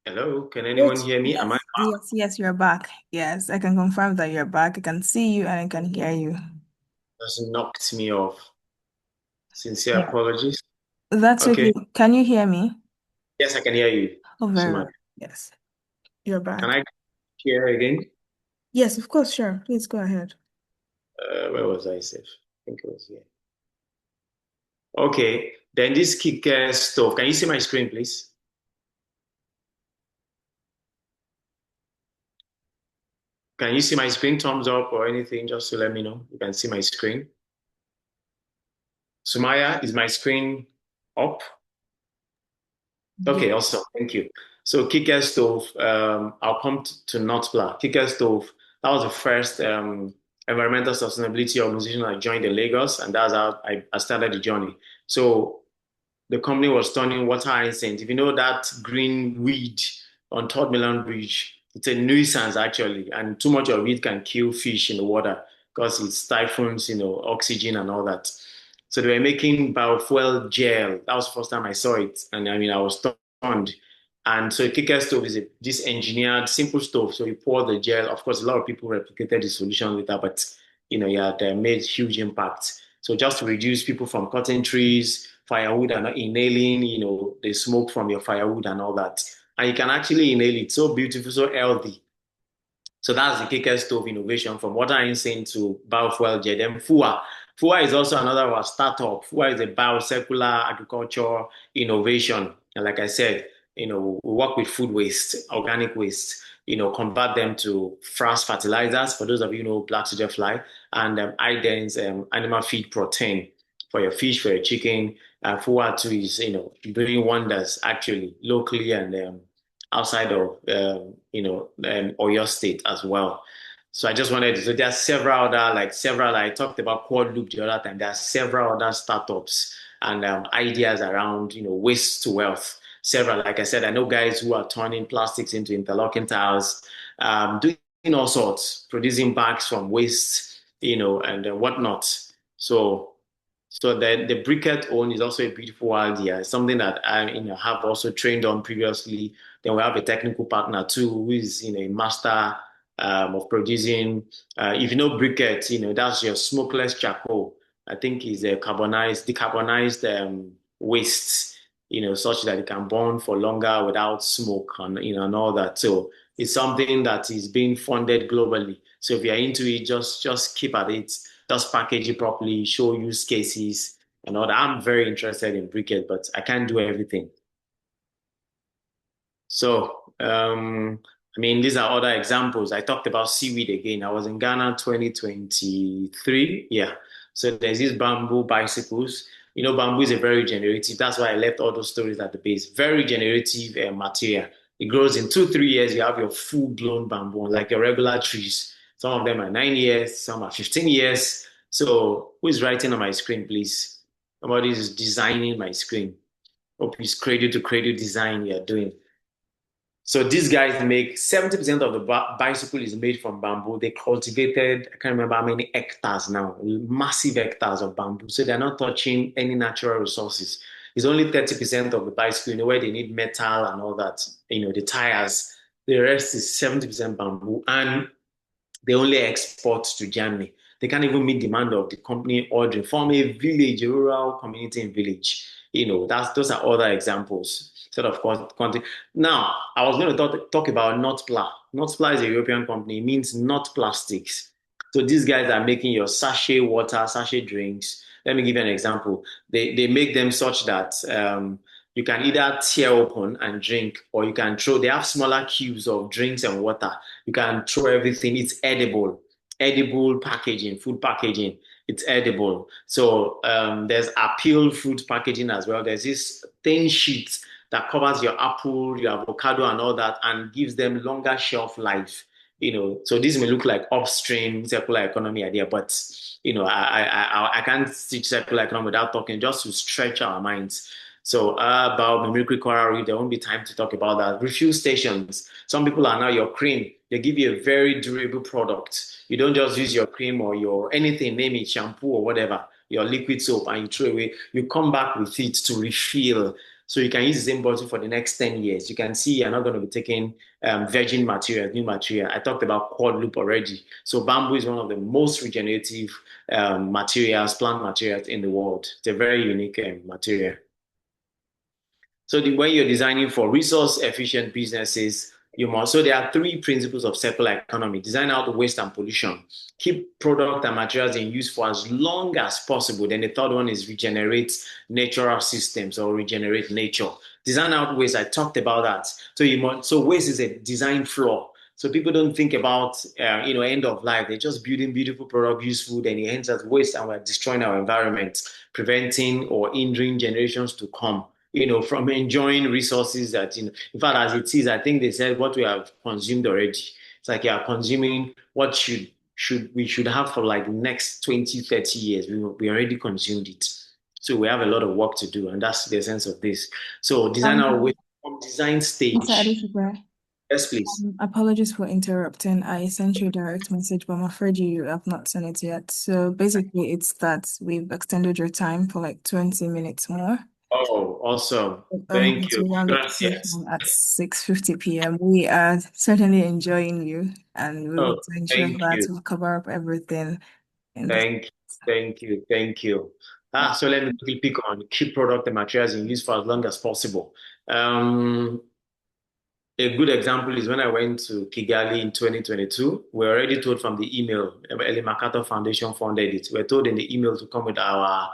Hello, can anyone Yes, hear me? Am I yes, you're back. Yes, I can confirm that you're back. I can see you and I can hear you. just knocked me off? Sincere Yeah. apologies. That's Okay. okay. Can you hear me? Yes, I can hear you. Oh, very Sumaya. well. Yes, you're Can back. I hear again? Yes, of course, sure. Please go ahead. Where was I safe? I think it was here. Okay, then this kick stove. Can you see my screen, please? Can you see my screen? Thumbs up or anything, just to let me know. You can see my screen. Sumaya, is my screen up? Yeah. Okay, awesome. Thank you. So Kicker Stove, I'll come to Notpla. Kicker Stove, that was the first environmental sustainability organization I joined in Lagos, and that's how I started the journey. So the company was turning water hyacinth. If you know that green weed on Third Milan Bridge, it's a nuisance actually, and too much of it can kill fish in the water because it stifles, oxygen and all that. So they were making biofuel gel. That was the first time I saw it, and I mean I was stunned. And so a kicker stove is this engineered simple stove. So you pour the gel. Of course, a lot of people replicated the solution later, but yeah, they made huge impact. So just to reduce people from cutting trees, firewood, and inhaling, the smoke from your firewood and all that. And you can actually inhale it. So beautiful, so healthy. So that's the Kicker Stove innovation from water incense to biofuel jet. Then FUA. FUA is also another one startup. FUA is a biocircular agriculture innovation. And like I said, we work with food waste, organic waste, convert them to frass fertilizers. For those of you who know black soldier fly and iDens, animal feed protein for your fish, for your chicken. FUA too is, doing wonders actually locally and outside of Oyo State as well. So I just wanted to, so there are several other, I talked about Quad Loop the other time. There are several other startups and ideas around, waste to wealth. Several, like I said, I know guys who are turning plastics into interlocking tiles, doing all sorts, producing bags from waste, and whatnot. So the briquette own is also a beautiful idea. It's something that I have also trained on previously. Then we have a technical partner too, who is a master of producing. If you know briquette, that's your smokeless charcoal. I think is a decarbonized waste, such that it can burn for longer without smoke and all that. So it's something that is being funded globally. So if you're into it, just keep at it. Just package it properly, show use cases and all that. I'm very interested in briquette, but I can't do everything. So, I mean, these are other examples. I talked about seaweed again. I was in Ghana 2023. Yeah. So there's these bamboo bicycles. Bamboo is a very generative. That's why I left all those stories at the base. Very generative material. It grows in 2, 3 years. You have your full-blown bamboo, like your regular trees. Some of them are 9 years, some are 15 years. So who is writing on my screen, please? Somebody is designing my screen. Hope it's cradle to cradle design you're doing. So these guys make 70% of the bicycle is made from bamboo. They cultivated, I can't remember how many hectares now, massive hectares of bamboo. So they're not touching any natural resources. It's only 30% of the bicycle, where they need metal and all that, the tires. The rest is 70% bamboo. And they only export to Germany. They can't even meet demand of the company ordering from a village, a rural community in village. Those are other examples. Sort of content. Now, I was going to talk about Notpla. Notpla is a European company. It means not plastics. So these guys are making your sachet water, sachet drinks. Let me give you an example. They make them such that You can either tear open and drink, or you can throw. They have smaller cubes of drinks and water. You can throw everything. It's edible. Edible packaging, food packaging. It's edible. So there's appeal fruit packaging as well. There's this thin sheet that covers your apple, your avocado, and all that, and gives them longer shelf life. So this may look like upstream circular economy idea, but I can't teach circular economy without talking, just to stretch our minds. So about mimicry coral reef, there won't be time to talk about that. Refuel stations. Some people are now your cream. They give you a very durable product. You don't just use your cream or your anything, name it shampoo or whatever, your liquid soap, and you throw away. You come back with it to refill. So you can use the same bottle for the next 10 years. You can see you're not going to be taking virgin material, new material. I talked about quad loop already. So bamboo is one of the most regenerative materials, plant materials in the world. It's a very unique material. So when you're designing for resource efficient businesses, so there are three principles of circular economy: design out waste and pollution, keep product and materials in use for as long as possible. Then the third one is regenerate natural systems or regenerate nature. Design out waste, I talked about that. So waste is a design flaw. So people don't think about end of life. They're just building beautiful product, useful, then it ends as waste, and we're destroying our environment, preventing or hindering generations to come from enjoying resources that, in fact, as it is, I think they said what we have consumed already. It's like you are consuming what we should have for like the next 20, 30 years. We already consumed it. So we have a lot of work to do, and that's the essence of this. So design our way from design stage. Yes, please. Apologies for interrupting. I sent you a direct message, but I'm afraid you have not sent it yet. So basically, it's that we've extended your time for like 20 minutes more. Oh, awesome. Thank you. Gracias. At 6:50 p.m. We are certainly enjoying you, and we want to ensure that we'll cover up everything. Thank you. So let me quickly pick on keep product and materials in use for as long as possible. A good example is when I went to Kigali in 2022. We're already told from the email, Ellie MacArthur Foundation funded it. We're told in the email to come with our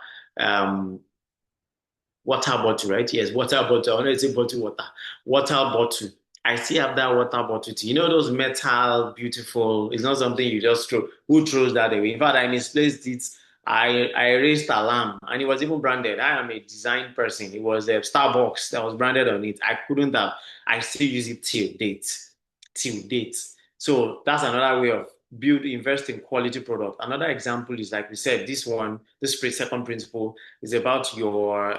water bottle, right? Yes, water bottle. I want to say bottle water. Water bottle. I still have that water bottle too. Those metal, beautiful. It's not something you just throw. Who throws that away? In fact, I misplaced it. I erased alarm, and it was even branded. I am a design person. It was a Starbucks that was branded on it. I couldn't have. I still use it till date. Till date. So that's another way of invest in quality product. Another example is, like we said, this second principle is about your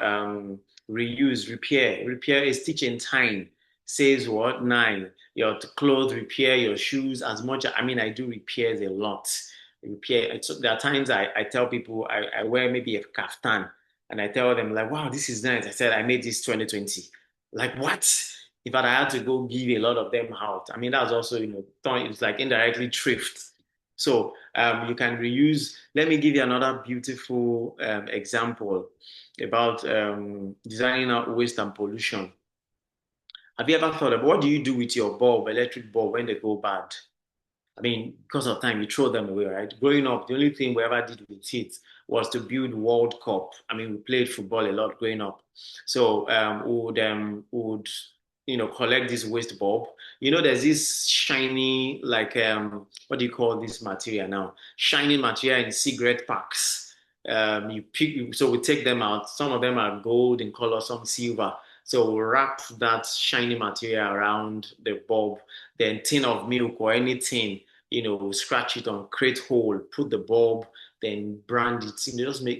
reuse, repair. Repair is stitch in time. Says what? 9. Your clothes, repair your shoes as much. I do repairs a lot. Repair. There are times I tell people I wear maybe a kaftan, and I tell them like, wow, this is nice. I said I made this 2020. Like what? In fact, I had to go give a lot of them out. That's also, it's like indirectly thrift. So you can reuse. Let me give you another beautiful example about designing out waste and pollution. Have you ever thought about what do you do with your electric bulb, when they go bad? Because of time, you throw them away, right? Growing up, the only thing we ever did with it was to build World Cup. We played football a lot growing up. So we would collect this waste bulb. There's this shiny, like, what do you call this material now? Shiny material in cigarette packs. So we take them out. Some of them are gold in color, some silver. So we'll wrap that shiny material around the bulb, then tin of milk or anything, scratch it on, create hole, put the bulb, then brand it.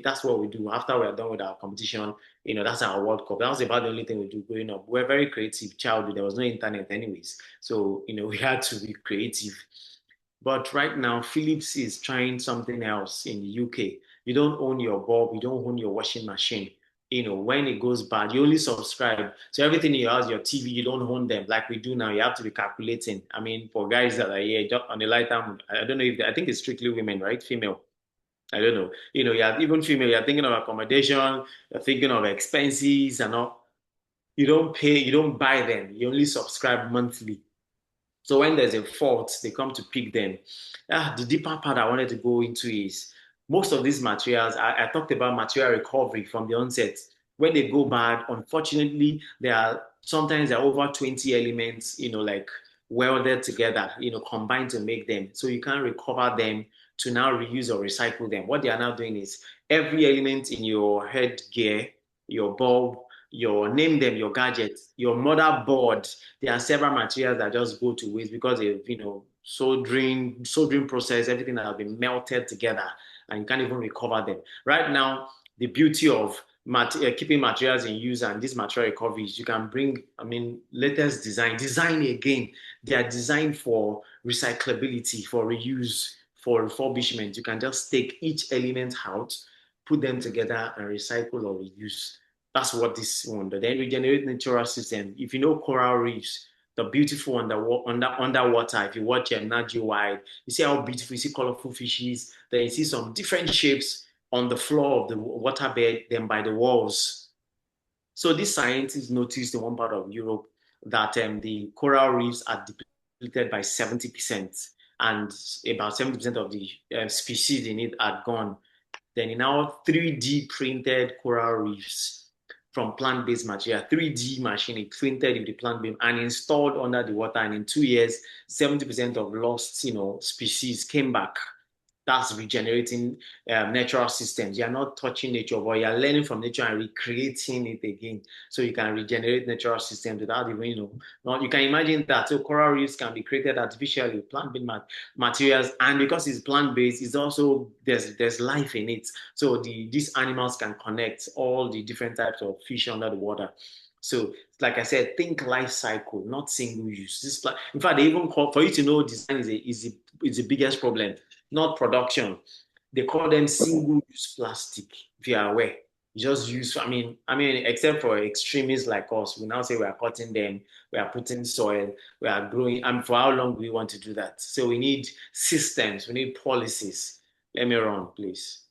That's what we do after we're done with our competition. That's our World Cup. That was about the only thing we do growing up. We're very creative childhood. There was no internet anyways. So, we had to be creative. But right now, Philips is trying something else in the UK. You don't own your bulb. You don't own your washing machine. When it goes bad, you only subscribe. So everything in your house, your TV, you don't own them like we do now. You have to be calculating. For guys that are here on the light time, I don't know I think it's strictly women, right? Female. I don't know. Even female, you're thinking of accommodation, you're thinking of expenses and all. You don't pay, you don't buy them. You only subscribe monthly. So when there's a fault, they come to pick them. The deeper part I wanted to go into is most of these materials, I talked about material recovery from the onset. when they go bad, unfortunately, sometimes there are over 20 elements, like welded together, combined to make them. So you can't recover them to now reuse or recycle them. What they are now doing is every element in your headgear, your bulb, name them, your gadget, your motherboard, there are several materials that just go to waste because of, soldering process, everything that has been melted together and you can't even recover them. Right now, the beauty of keeping materials in use and this material recovery is you can bring, latest design again. They are designed for recyclability, for reuse, for refurbishment. You can just take each element out, put them together and recycle or reuse. That's what this one does. Then regenerate natural system. If you know coral reefs, the beautiful underwater, if you watch Nat Geo Wild, you see how beautiful, you see colorful fishes, then you see some different shapes on the floor of the waterbed, then by the walls. So these scientists noticed in one part of Europe that the coral reefs are depleted by 70%, and about 70% of the species in it are gone. Then now 3D printed coral reefs from plant-based material, 3D machine, printed with the plant-based and installed under the water. And in 2 years, 70% of lost, species came back. That's regenerating natural systems. You're not touching nature, but you're learning from nature and recreating it again. So you can regenerate natural systems without even, you can imagine that. So coral reefs can be created artificially with plant-based materials. And because it's plant-based, it's also, there's life in it. So these animals can connect all the different types of fish under the water. So, like I said, think life cycle, not single use. In fact, they even call, for you to know design is the biggest problem, not production. They call them single-use plastic, if you are aware. You just use, except for extremists like us, we now say we are cutting them, we are putting soil, we are growing. And for how long do we want to do that? So we need systems, we need policies. Let me run, please.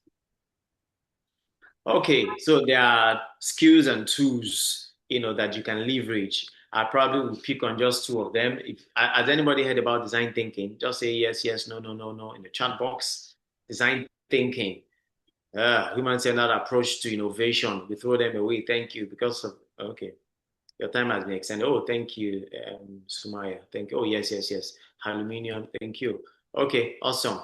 Okay, so there are skills and tools, that you can leverage. I probably will pick on just two of them. Has anybody heard about design thinking? Just say yes, yes, no, no, no, no in the chat box. Design thinking, human-centered approach to innovation. We throw them away. Thank you okay. Your time has been extended. Oh, thank you, Sumaya. Thank you. Oh, yes, yes, yes. Aluminium. Thank you. Okay, awesome.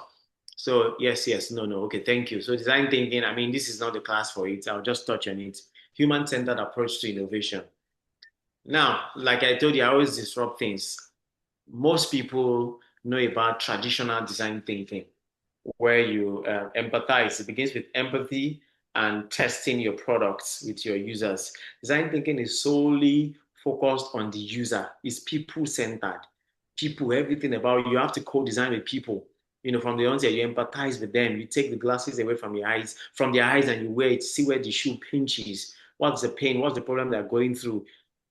So yes, yes, no, no. Okay, thank you. So design thinking, this is not the class for it. I'll just touch on it. Human-centered approach to innovation. Now, like I told you, I always disrupt things. Most people know about traditional design thinking, where you empathize. It begins with empathy and testing your products with your users. Design thinking is solely focused on the user. It's people-centered. People, everything about you have to co-design with people. From the onset, you empathize with them. You take the glasses away from their eyes, and you wear it, see where the shoe pinches. What's the pain? What's the problem they're going through?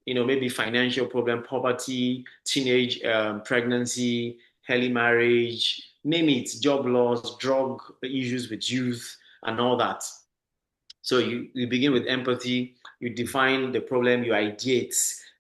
Maybe financial problem, poverty, teenage pregnancy, early marriage, name it, job loss, drug issues with youth, and all that. So you begin with empathy, you define the problem, you ideate,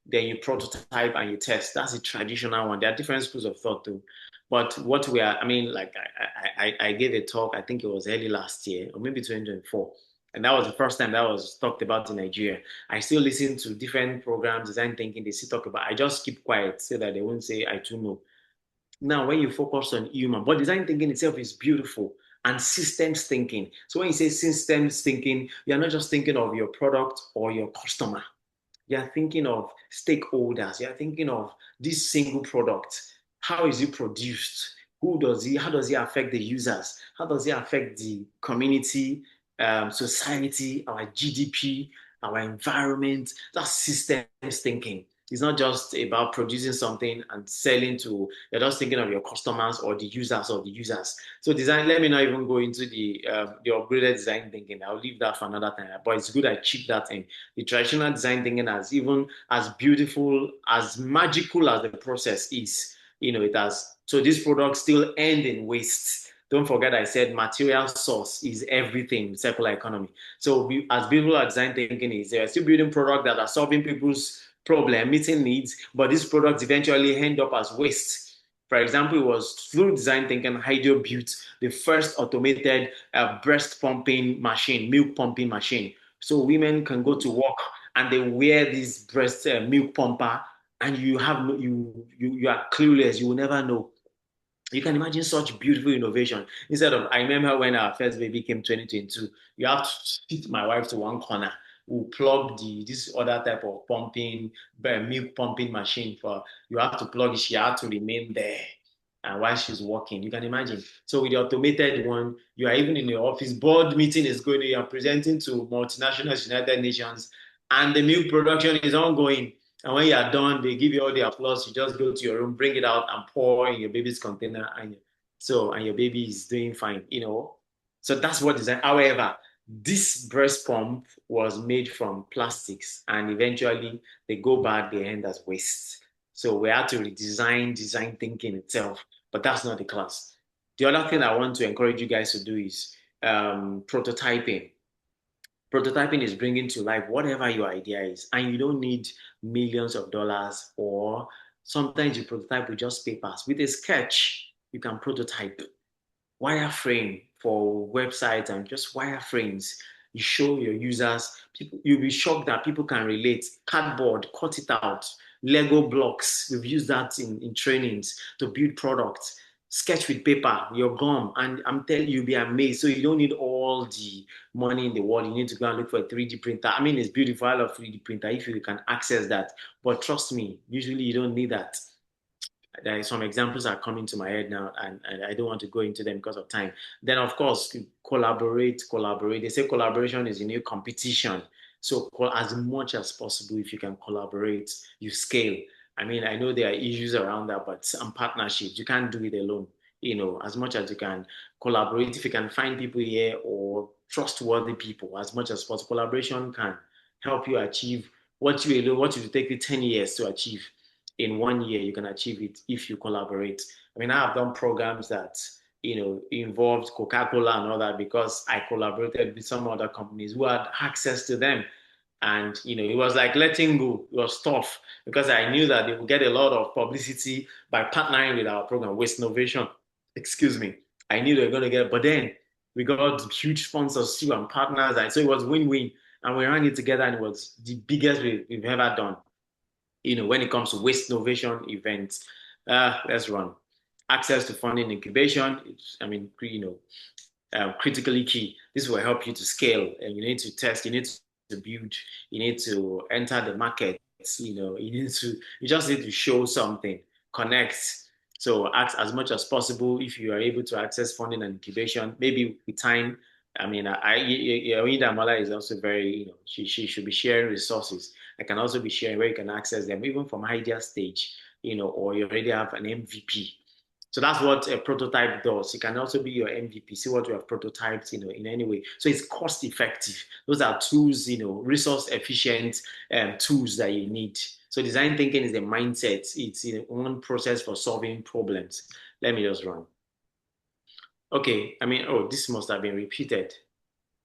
then you prototype and you test. That's the traditional one. There are different schools of thought too. But what we are, I gave a talk, I think it was early last year, or maybe 2024. And that was the first time that was talked about in Nigeria. I still listen to different programs, design thinking, they still talk about. I just keep quiet so that they won't say I too know. Now, when you focus on human, but design thinking itself is beautiful, and systems thinking. So when you say systems thinking, you're not just thinking of your product or your customer. You're thinking of stakeholders. You're thinking of this single product. How is it produced? How does it affect the users? How does it affect the community, society, our GDP, our environment? That's systems thinking. It's not just about producing something and selling to, you're just thinking of your customers or the users of the users. So design, let me not even go into the upgraded design thinking. I'll leave that for another time, but it's good I chip that in. The traditional design thinking as even as beautiful, as magical as the process is, it has, so this product still end in waste. Don't forget I said material source is everything, circular economy. So as beautiful as design thinking is, they're still building products that are solving people's problem, meeting needs, but these products eventually end up as waste. For example, it was through design thinking, Hydro built the first automated breast pumping machine, milk pumping machine. So women can go to work and they wear this breast milk pumper, and you are clueless. You will never know. You can imagine such beautiful innovation. Instead of, I remember when our first baby came 2022, you have to fit my wife to one corner. We'll plug this other type of pumping, milk pumping machine for, you have to plug it. She had to remain there. And while she's working, you can imagine. So with the automated one, you are even in your office, board meeting is going, you are presenting to multinational United Nations, and the milk production is ongoing. And when you are done, they give you all the applause. You just go to your room, bring it out, and pour in your baby's container, and your baby is doing fine. So that's what design. However, this breast pump was made from plastics, and eventually they go bad, they end as waste. So we had to redesign design thinking itself, but that's not the class. The other thing I want to encourage you guys to do is prototyping. Prototyping is bringing to life whatever your idea is, and you don't need millions of dollars, or sometimes you prototype with just papers. With a sketch, you can prototype. Wireframe for websites and just wireframes. You show your users, you'll be shocked that people can relate. Cardboard, cut it out. Lego blocks, we've used that in trainings to build products. Sketch with paper, your gum, and I'm telling you, you'll be amazed. So you don't need all the money in the world. You need to go and look for a 3D printer. I mean, it's beautiful. I love 3D printer if you can access that. But trust me, usually you don't need that. There are some examples are coming to my head now, and I don't want to go into them because of time. Then, of course, collaborate. They say collaboration is a new competition. So as much as possible, if you can collaborate, you scale. I mean, I know there are issues around that, but some partnerships, you can't do it alone. As much as you can collaborate, if you can find people here or trustworthy people, as much as possible, collaboration can help you achieve what will take you 10 years to achieve. In 1 year, you can achieve it if you collaborate. I mean, I have done programs that, involved Coca-Cola and all that because I collaborated with some other companies who had access to them. And, it was like letting go. It was tough because I knew that they would get a lot of publicity by partnering with our program, Waste Innovation. Excuse me. I knew they were going to get it. But then we got huge sponsors too and partners. And so it was win-win. And we ran it together, and it was the biggest we've ever done. When it comes to waste innovation events, let's run. Access to funding incubation, critically key. This will help you to scale, and you need to test, you need to build, you need to enter the market. You just need to show something, connect. So ask as much as possible if you are able to access funding and incubation. Maybe with time. I mean, Eda Mala is also very, she should be sharing resources. I can also be sharing where you can access them, even from idea stage, or you already have an MVP. So that's what a prototype does. It can also be your MVP. See what you have prototyped, in any way. So it's cost effective. Those are tools, resource efficient tools that you need. So design thinking is a mindset. It's one process for solving problems. Let me just run. Okay, this must have been repeated.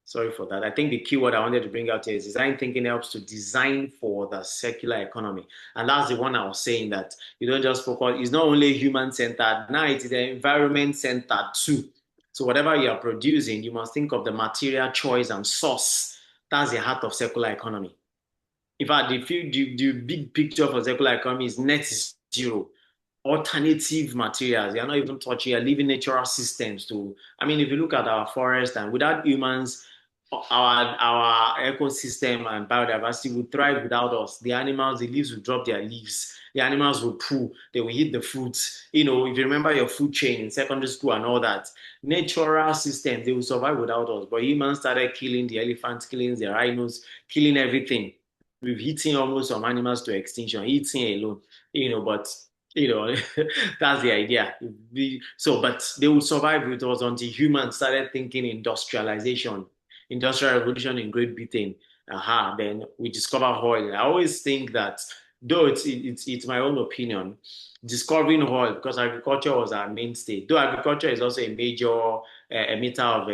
Sorry for that. I think the keyword I wanted to bring out here is design thinking helps to design for the circular economy. And that's the one I was saying, that you don't just focus, it's not only human-centered, now it's the environment-centered too. So whatever you are producing, you must think of the material choice and source. That's the heart of circular economy. In fact, the big picture for circular economy is net zero. Alternative materials. You're not even touching, you're living natural systems to, if you look at our forest, and without humans, our ecosystem and biodiversity would thrive without us. The animals, the leaves will drop their leaves. The animals will poo. They will eat the fruits. If you remember your food chain in secondary school and all that, natural systems, they will survive without us. But humans started killing the elephants, killing the rhinos, killing everything. We've eaten almost some animals to extinction, eating alone. But that's the idea. But they will survive with us until humans started thinking industrialization. Industrial revolution in Great Britain. Then we discover oil. I always think that, though it's my own opinion, discovering oil, because agriculture was our mainstay. Though agriculture is also a major emitter of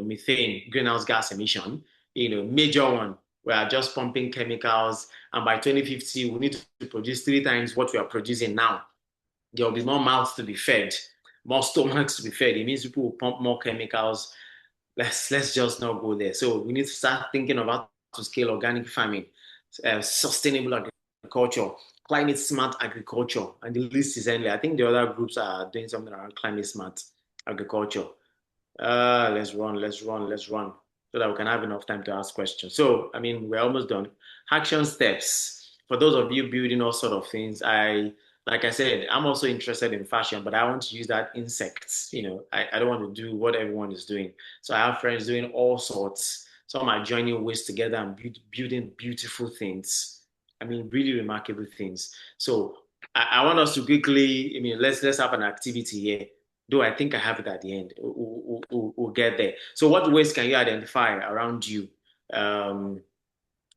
methane, greenhouse gas emission. Major one. We are just pumping chemicals, and by 2050 we need to produce 3 times what we are producing now. There will be more mouths to be fed, more stomachs to be fed. It means people will pump more chemicals. Let's just not go there. So we need to start thinking about to scale organic farming, sustainable agriculture, climate smart agriculture, and the list is endless. I think the other groups are doing something around climate smart agriculture. Let's run, so that we can have enough time to ask questions. So, I mean, we're almost done. Action steps. For those of you building all sort of things, like I said, I'm also interested in fashion, but I want to use that insects. I don't want to do what everyone is doing. So I have friends doing all sorts. Some are joining ways together and building beautiful things. I mean, really remarkable things. So I want us to quickly, let's have an activity here. Though I think I have it at the end. We'll get there. So what ways can you identify around you?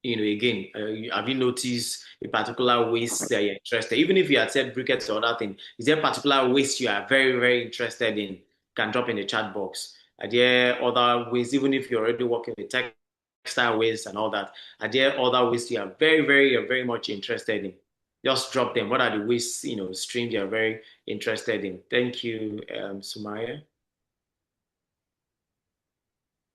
Again, have you noticed a particular waste that you're interested? Even if you had said briquettes or other thing, is there a particular waste you are very, very interested in? You can drop in the chat box. Are there other ways, even if you're already working with textile waste and all that, are there other ways you are very, very, very much interested in? Just drop them. What are the waste, streams you're very interested in? Thank you, Sumaya.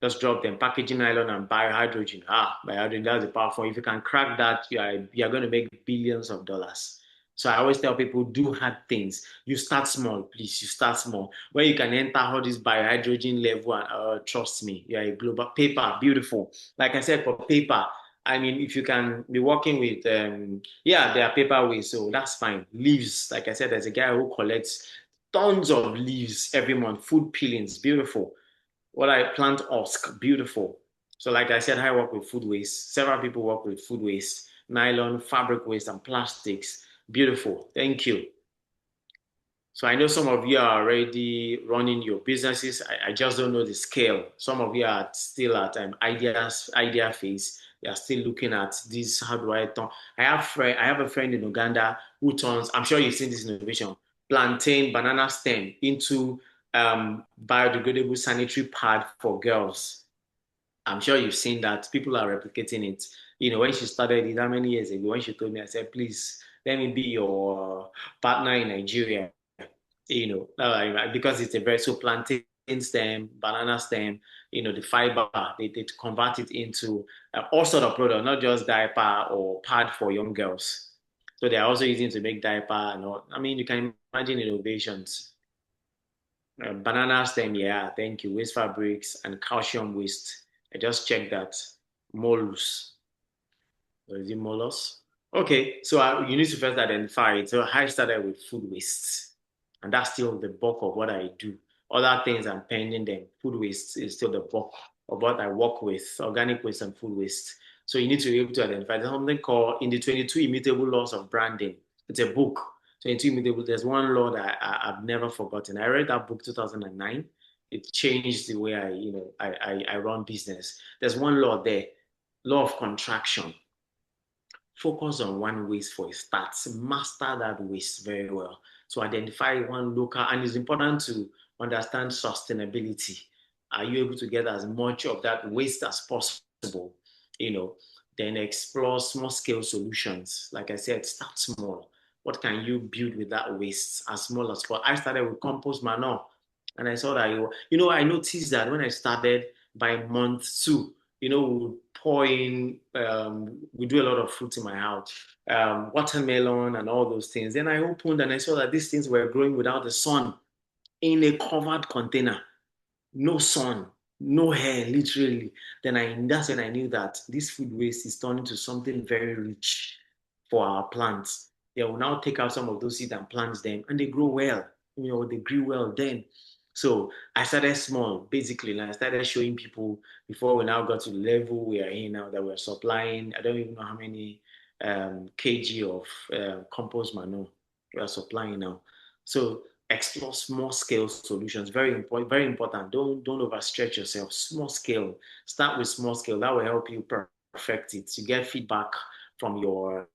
Just drop them. Packaging nylon and biohydrogen. Biohydrogen, that's the powerful. If you can crack that, you're going to make billions of dollars. So I always tell people, do hard things. You start small, please. You start small. When you can enter all this biohydrogen level, trust me, you're a global. Paper, beautiful. Like I said, for paper, I mean, if you can be working with, there are paper waste, so that's fine. Leaves, like I said, there's a guy who collects tons of leaves every month. Food peelings, beautiful. What I plant husk, beautiful. So like I said, I work with food waste. Several people work with food waste, nylon, fabric waste, and plastics. Beautiful. Thank you. So I know some of you are already running your businesses. I just don't know the scale. Some of you are still at idea phase. You are still looking at this. How do I turn? I have a friend in Uganda who turns. I'm sure you've seen this innovation: plantain banana stem into biodegradable sanitary pad for girls. I'm sure you've seen that. People are replicating it. When she started it, how many years ago? When she told me, I said, please let me be your partner in Nigeria. Because it's a very so plantain stem, banana stem, the fiber, they convert it into all sort of product, not just diaper or pad for young girls. So they are also using to make diaper and all. I mean, you can imagine innovations. Banana stem, yeah, thank you. Waste fabrics and calcium waste. I just checked that. Molus. Or is it molus? Okay, so you need to first identify it. So I started with food waste. And that's still the bulk of what I do. Other things I'm pending them. Food waste is still the bulk of what I work with, organic waste and food waste. So you need to be able to identify. There's something called in the 22 Immutable Laws of Branding. It's a book. 22 Immutable. There's one law that I've never forgotten. I read that book 2009. It changed the way I run business. There's one law there, law of contraction. Focus on one waste for a start. Master that waste very well. So identify one local, and it's important to understand sustainability. Are you able to get as much of that waste as possible? Then explore small scale solutions. Like I said, start small. What can you build with that waste as small as possible? I started with compost manure, and I saw that, I noticed that when I started by month 2, we pour in, we do a lot of fruit in my house, watermelon and all those things. Then I opened and I saw that these things were growing without the sun in a covered container. No sun, no air, literally. That's when I knew that this food waste is turning to something very rich for our plants. They will now take out some of those seeds and plant them, and they grow well. They grew well then. So I started small, basically, and I started showing people before we now got to the level we are in now that we're supplying. I don't even know how many kg of compost manure we are supplying now. So explore small scale solutions. Very important, very important. Don't overstretch yourself. Small scale. Start with small scale. That will help you perfect it. You get feedback from your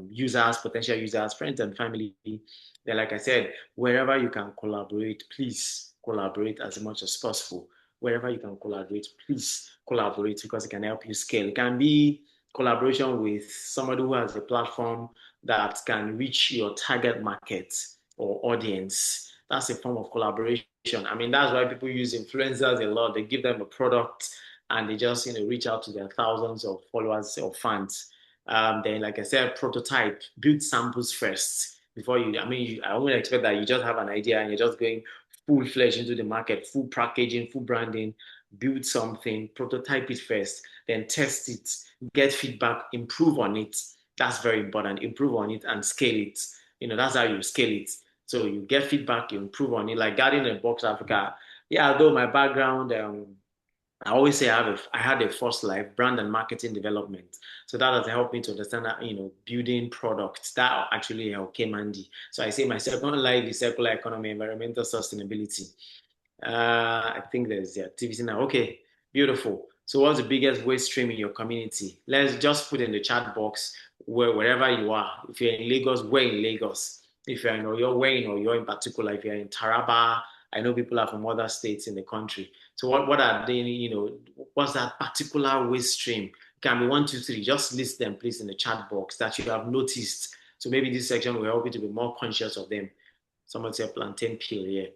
users, potential users, friends and family. Then, like I said, wherever you can collaborate, please collaborate as much as possible. Wherever you can collaborate, please collaborate, because it can help you scale. It can be collaboration with somebody who has a platform that can reach your target market or audience. That's a form of collaboration. I mean, that's why people use influencers a lot. They give them a product and they just, reach out to their thousands of followers or fans. Then, like I said, prototype, build samples first before I wouldn't expect that you just have an idea and you're just going full-fledged into the market, full packaging, full branding, build something, prototype it first, then test it, get feedback, improve on it. That's very important. Improve on it and scale it. That's how you scale it. So you get feedback, you improve on it. Like Garden in Box Africa. Yeah, although my background, I always say I had a first life, brand and marketing development. So that has helped me to understand that, building products that actually came handy. So I say my second life is circular economy, environmental sustainability. I think there's the activity now. Okay, beautiful. So what's the biggest waste stream in your community? Let's just put in the chat box wherever you are. If you're in Lagos, where in Lagos? If you're in Oyo, where in Oyo in particular? If you're in Taraba, I know people are from other states in the country. So what are they, what's that particular waste stream? It can be 1, 2, 3. Just list them, please, in the chat box that you have noticed. So maybe this section will help you to be more conscious of them. Someone said plantain peel here. Yeah.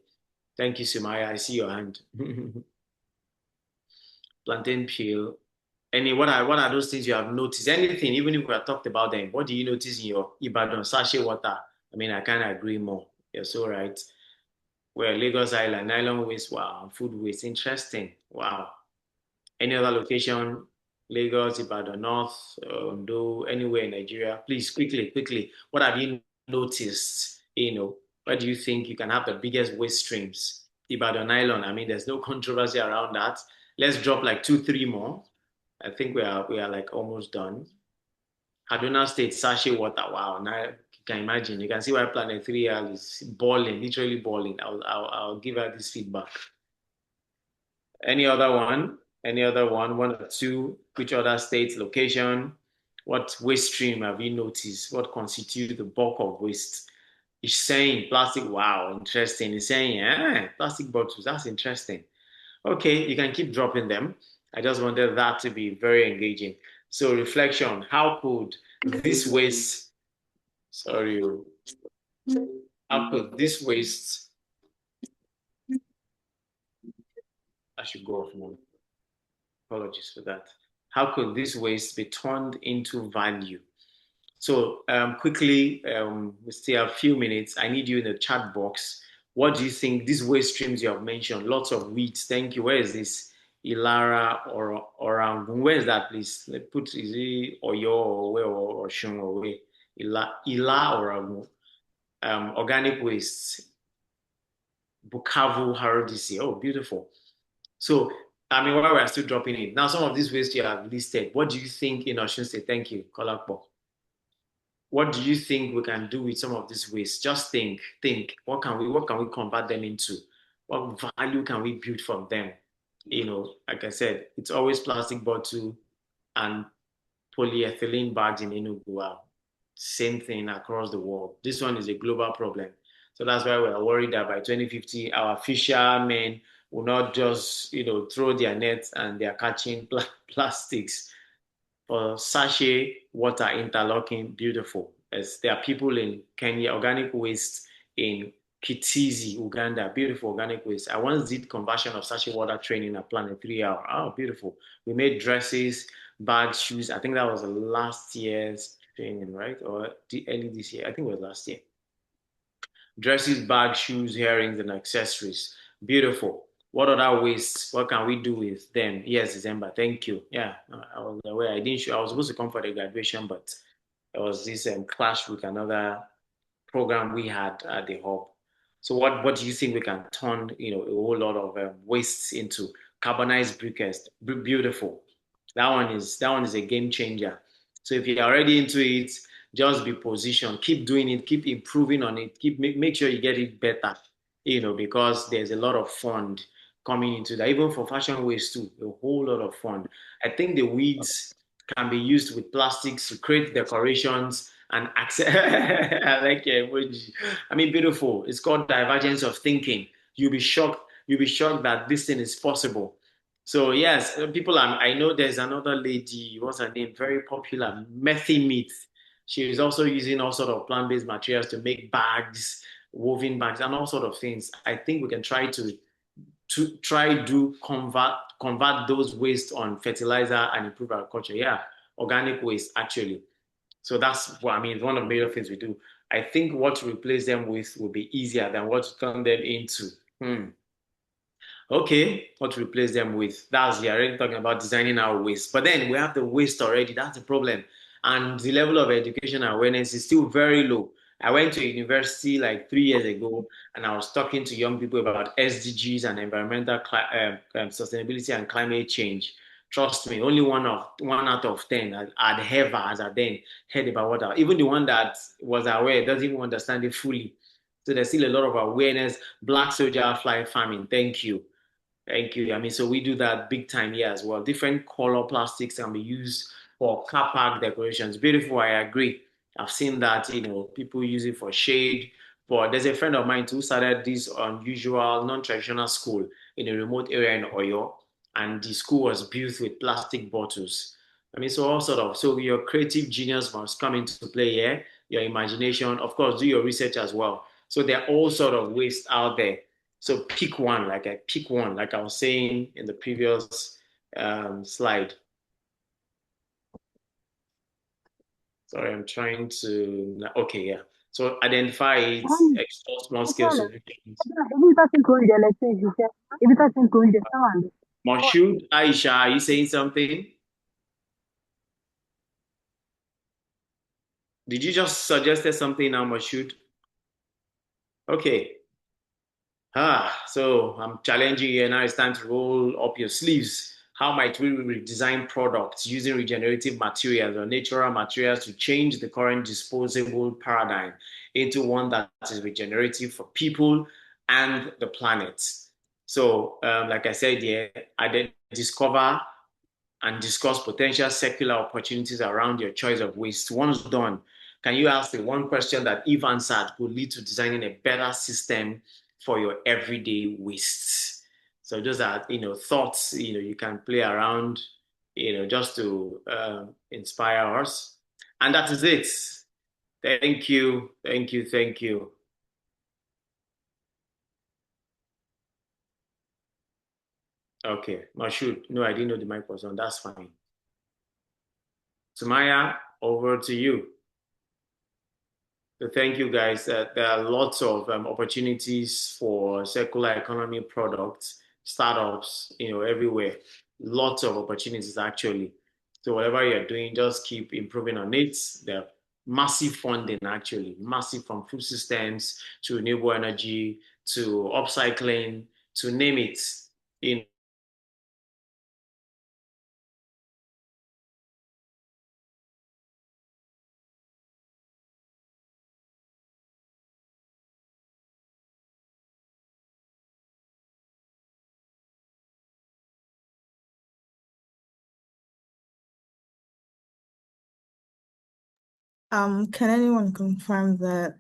Thank you, Sumaya. I see your hand. Plantain peel. What are those things you have noticed? Anything, even if we have talked about them, what do you notice in your Ibadan sachet water? I can't agree more. You're so right. Well, Lagos Island, nylon waste, wow, food waste, interesting. Wow. Any other location? Lagos, Ibadan, North, Ondo, anywhere in Nigeria? Please, quickly. What have you noticed? Where do you think you can have the biggest waste streams? Ibadan Island. There's no controversy around that. Let's drop like 2, 3 more. I think we are like almost done. Kaduna State, sachet water. Wow. Now you can imagine. You can see why Planet 3L is boiling, literally boiling. I'll give her this feedback. Any other one? One or two? Which other states, location? What waste stream have you noticed? What constitutes the bulk of waste? He's saying plastic. Wow, interesting. He's saying, plastic bottles. That's interesting. Okay, you can keep dropping them. I just wanted that to be very engaging. So reflection, how could this waste, I should go off now. Apologies for that. How could this waste be turned into value? So quickly, we still have a few minutes. I need you in the chat box. What do you think these waste streams you have mentioned? Lots of weeds. Thank you. Where is this? Ilara or Orangun? Where is that, please? Let's put, is it Oyo or where or Oshun or where? Ila or Orangun. Organic waste. Bukavu, Harodisi. Oh, beautiful. So, while we're still dropping it, now some of these waste you have listed, what do you think in Oshun State? Thank you, Kolakbo. What do you think we can do with some of this waste? Just think. What can we convert them into? What value can we build from them? Like I said, it's always plastic bottle and polyethylene bags in Enugu. Wow. Same thing across the world. This one is a global problem. So that's why we're worried that by 2050, our fishermen will not just, throw their nets and they're catching plastics. For sachet water interlocking, beautiful. As there are people in Kenya, organic waste in Kitizi, Uganda, beautiful organic waste. I once did conversion of sachet water training at Planet 3 Hour. Oh, beautiful. We made dresses, bags, shoes. I think that was last year's training, right? Or early this year. I think it was last year. Dresses, bags, shoes, earrings, and accessories. Beautiful. What other waste? What can we do with them? Yes, December. Thank you. Yeah, I was aware. I didn't show. I was supposed to come for the graduation, but there was this clash with another program we had at the hub. So what do you think we can turn a whole lot of wastes into? Carbonized briquettes. Beautiful. That one is a game changer. So if you're already into it, just be positioned. Keep doing it. Keep improving on it. Make sure you get it better. Because there's a lot of fund coming into that, even for fashion waste too, a whole lot of fun. I think the weeds can be used with plastics to create decorations and access. I like your emoji. Beautiful. It's called divergence of thinking. You'll be shocked that this thing is possible. So yes, people, I know there's another lady, what's her name? Very popular, Methy Meat. She is also using all sort of plant-based materials to make bags, woven bags, and all sort of things. I think we can try to to try to convert those waste on fertilizer and improve agriculture. Yeah, organic waste actually. So that's what I mean. One of the major things we do. I think what to replace them with will be easier than what to turn them into. Okay, what to replace them with? You're already talking about designing our waste. But then we have the waste already. That's the problem. And the level of education and awareness is still very low. I went to university like 3 years ago, and I was talking to young people about SDGs and environmental sustainability and climate change. Trust me, only one out of 10 had ever, as I then heard about what. Even the one that was aware doesn't even understand it fully. So there's still a lot of awareness. Black soldier fly farming. Thank you. Thank you. I mean, so we do that big time here as well. Different color plastics can be used for car park decorations. Beautiful, I agree. I've seen that, people use it for shade. But there's a friend of mine who started this unusual, non-traditional school in a remote area in Oyo, and the school was built with plastic bottles. I mean, so all sort of, so your creative genius must come into play here, your imagination, of course, do your research as well. So there are all sort of waste out there. So pick one, like I was saying in the previous slide. Sorry, I'm trying to, okay, yeah. So identify it, explore small scale solutions. Moshood, Aisha, are you saying something? Did you just suggest something now, Moshood? Okay. So I'm challenging you, and now it's time to roll up your sleeves. How might we redesign products using regenerative materials or natural materials to change the current disposable paradigm into one that is regenerative for people and the planet? So, like I said, yeah, discover and discuss potential circular opportunities around your choice of waste. Once done, can you ask the one question that, if answered, could lead to designing a better system for your everyday wastes? So those are, thoughts, you can play around, just to inspire us. And that is it. Thank you. Thank you. Thank you. Okay. Mashood. No, I didn't know the mic was on. That's fine. Sumaya, over to you. So thank you, guys. There are lots of opportunities for circular economy products, startups, everywhere. Lots of opportunities, actually. So whatever you're doing, just keep improving on it. There are massive funding, actually, massive, from food systems to renewable energy to upcycling, to name it. In Can anyone confirm that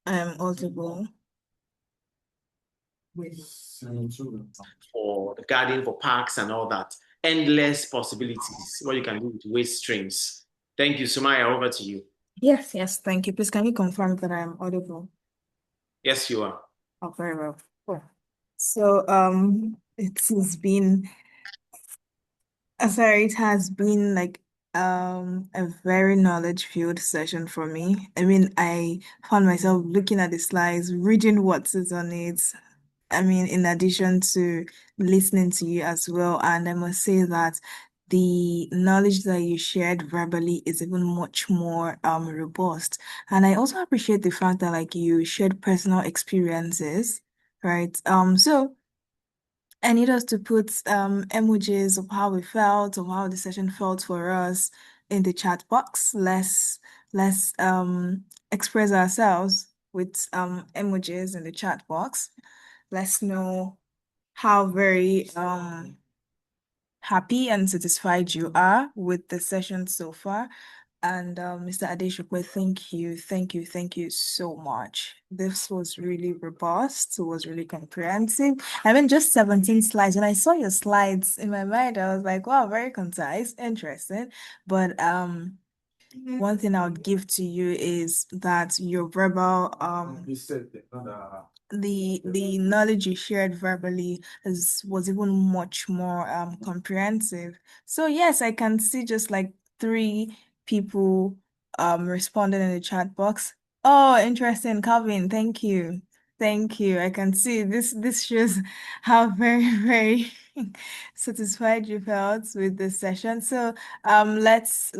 I'm audible? for the garden, for parks and all that. Endless possibilities, what you can do with waste streams. Thank you, Sumaya, over to you. Yes, thank you. Please, can you confirm that I'm audible? Yes, you are. Oh, very well. Cool. So, it has been, sorry, it has been like a very knowledge-filled session for me. I mean, I found myself looking at the slides, reading what is on it. I mean, in addition to listening to you as well. And I must say that the knowledge that you shared verbally is even much more robust. And I also appreciate the fact that like you shared personal experiences, right? So I need us to put emojis of how we felt, of how the session felt for us in the chat box. Let's express ourselves with emojis in the chat box. Let's know how very happy and satisfied you are with the session so far. And Mr. Adeshokwe, thank you so much. This was really robust. It was really comprehensive. I mean, just 17 slides. When I saw your slides in my mind, I was like, wow, very concise, interesting. But one thing I would give to you is that your verbal the knowledge you shared verbally was even much more comprehensive. So yes, I can see just like three people responded in the chat box. Oh, interesting, Calvin. Thank you. Thank you. I can see this shows how very, very satisfied you felt with this session. So let's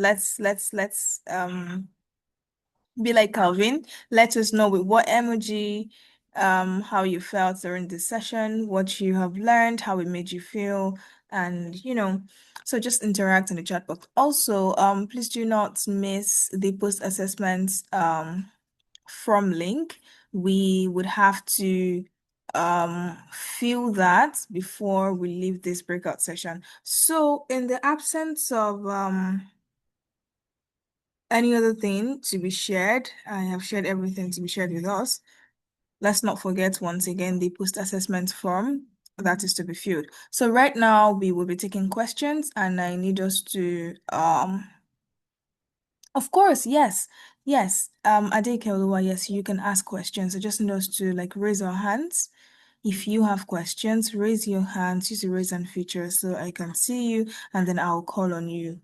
be like Calvin. Let us know with what emoji, how you felt during this session, what you have learned, how it made you feel, and so just interact in the chat box. Also, please do not miss the post assessments from link. We would have to fill that before we leave this breakout session. So in the absence of any other thing to be shared, I have shared everything to be shared with us. Let's not forget once again the post-assessment form that is to be filled. So right now we will be taking questions, and I need us to of course, yes. Yes. Adeke Oluwa, yes, you can ask questions. I just need us to like raise our hands. If you have questions, raise your hands, use the raise hand feature so I can see you, and then I'll call on you.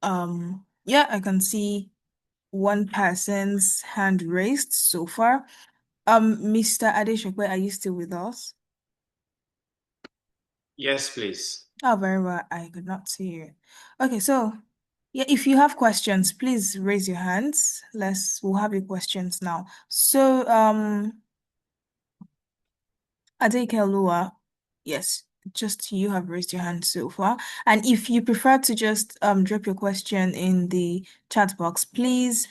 Yeah, I can see one person's hand raised so far. Mr. Adeshokwe, are you still with us? Yes, please. Oh, very well. I could not see you. Okay, so yeah, if you have questions, please raise your hands. We'll have your questions now. So, Adeke Olua, yes, just you have raised your hand so far. And if you prefer to just drop your question in the chat box, please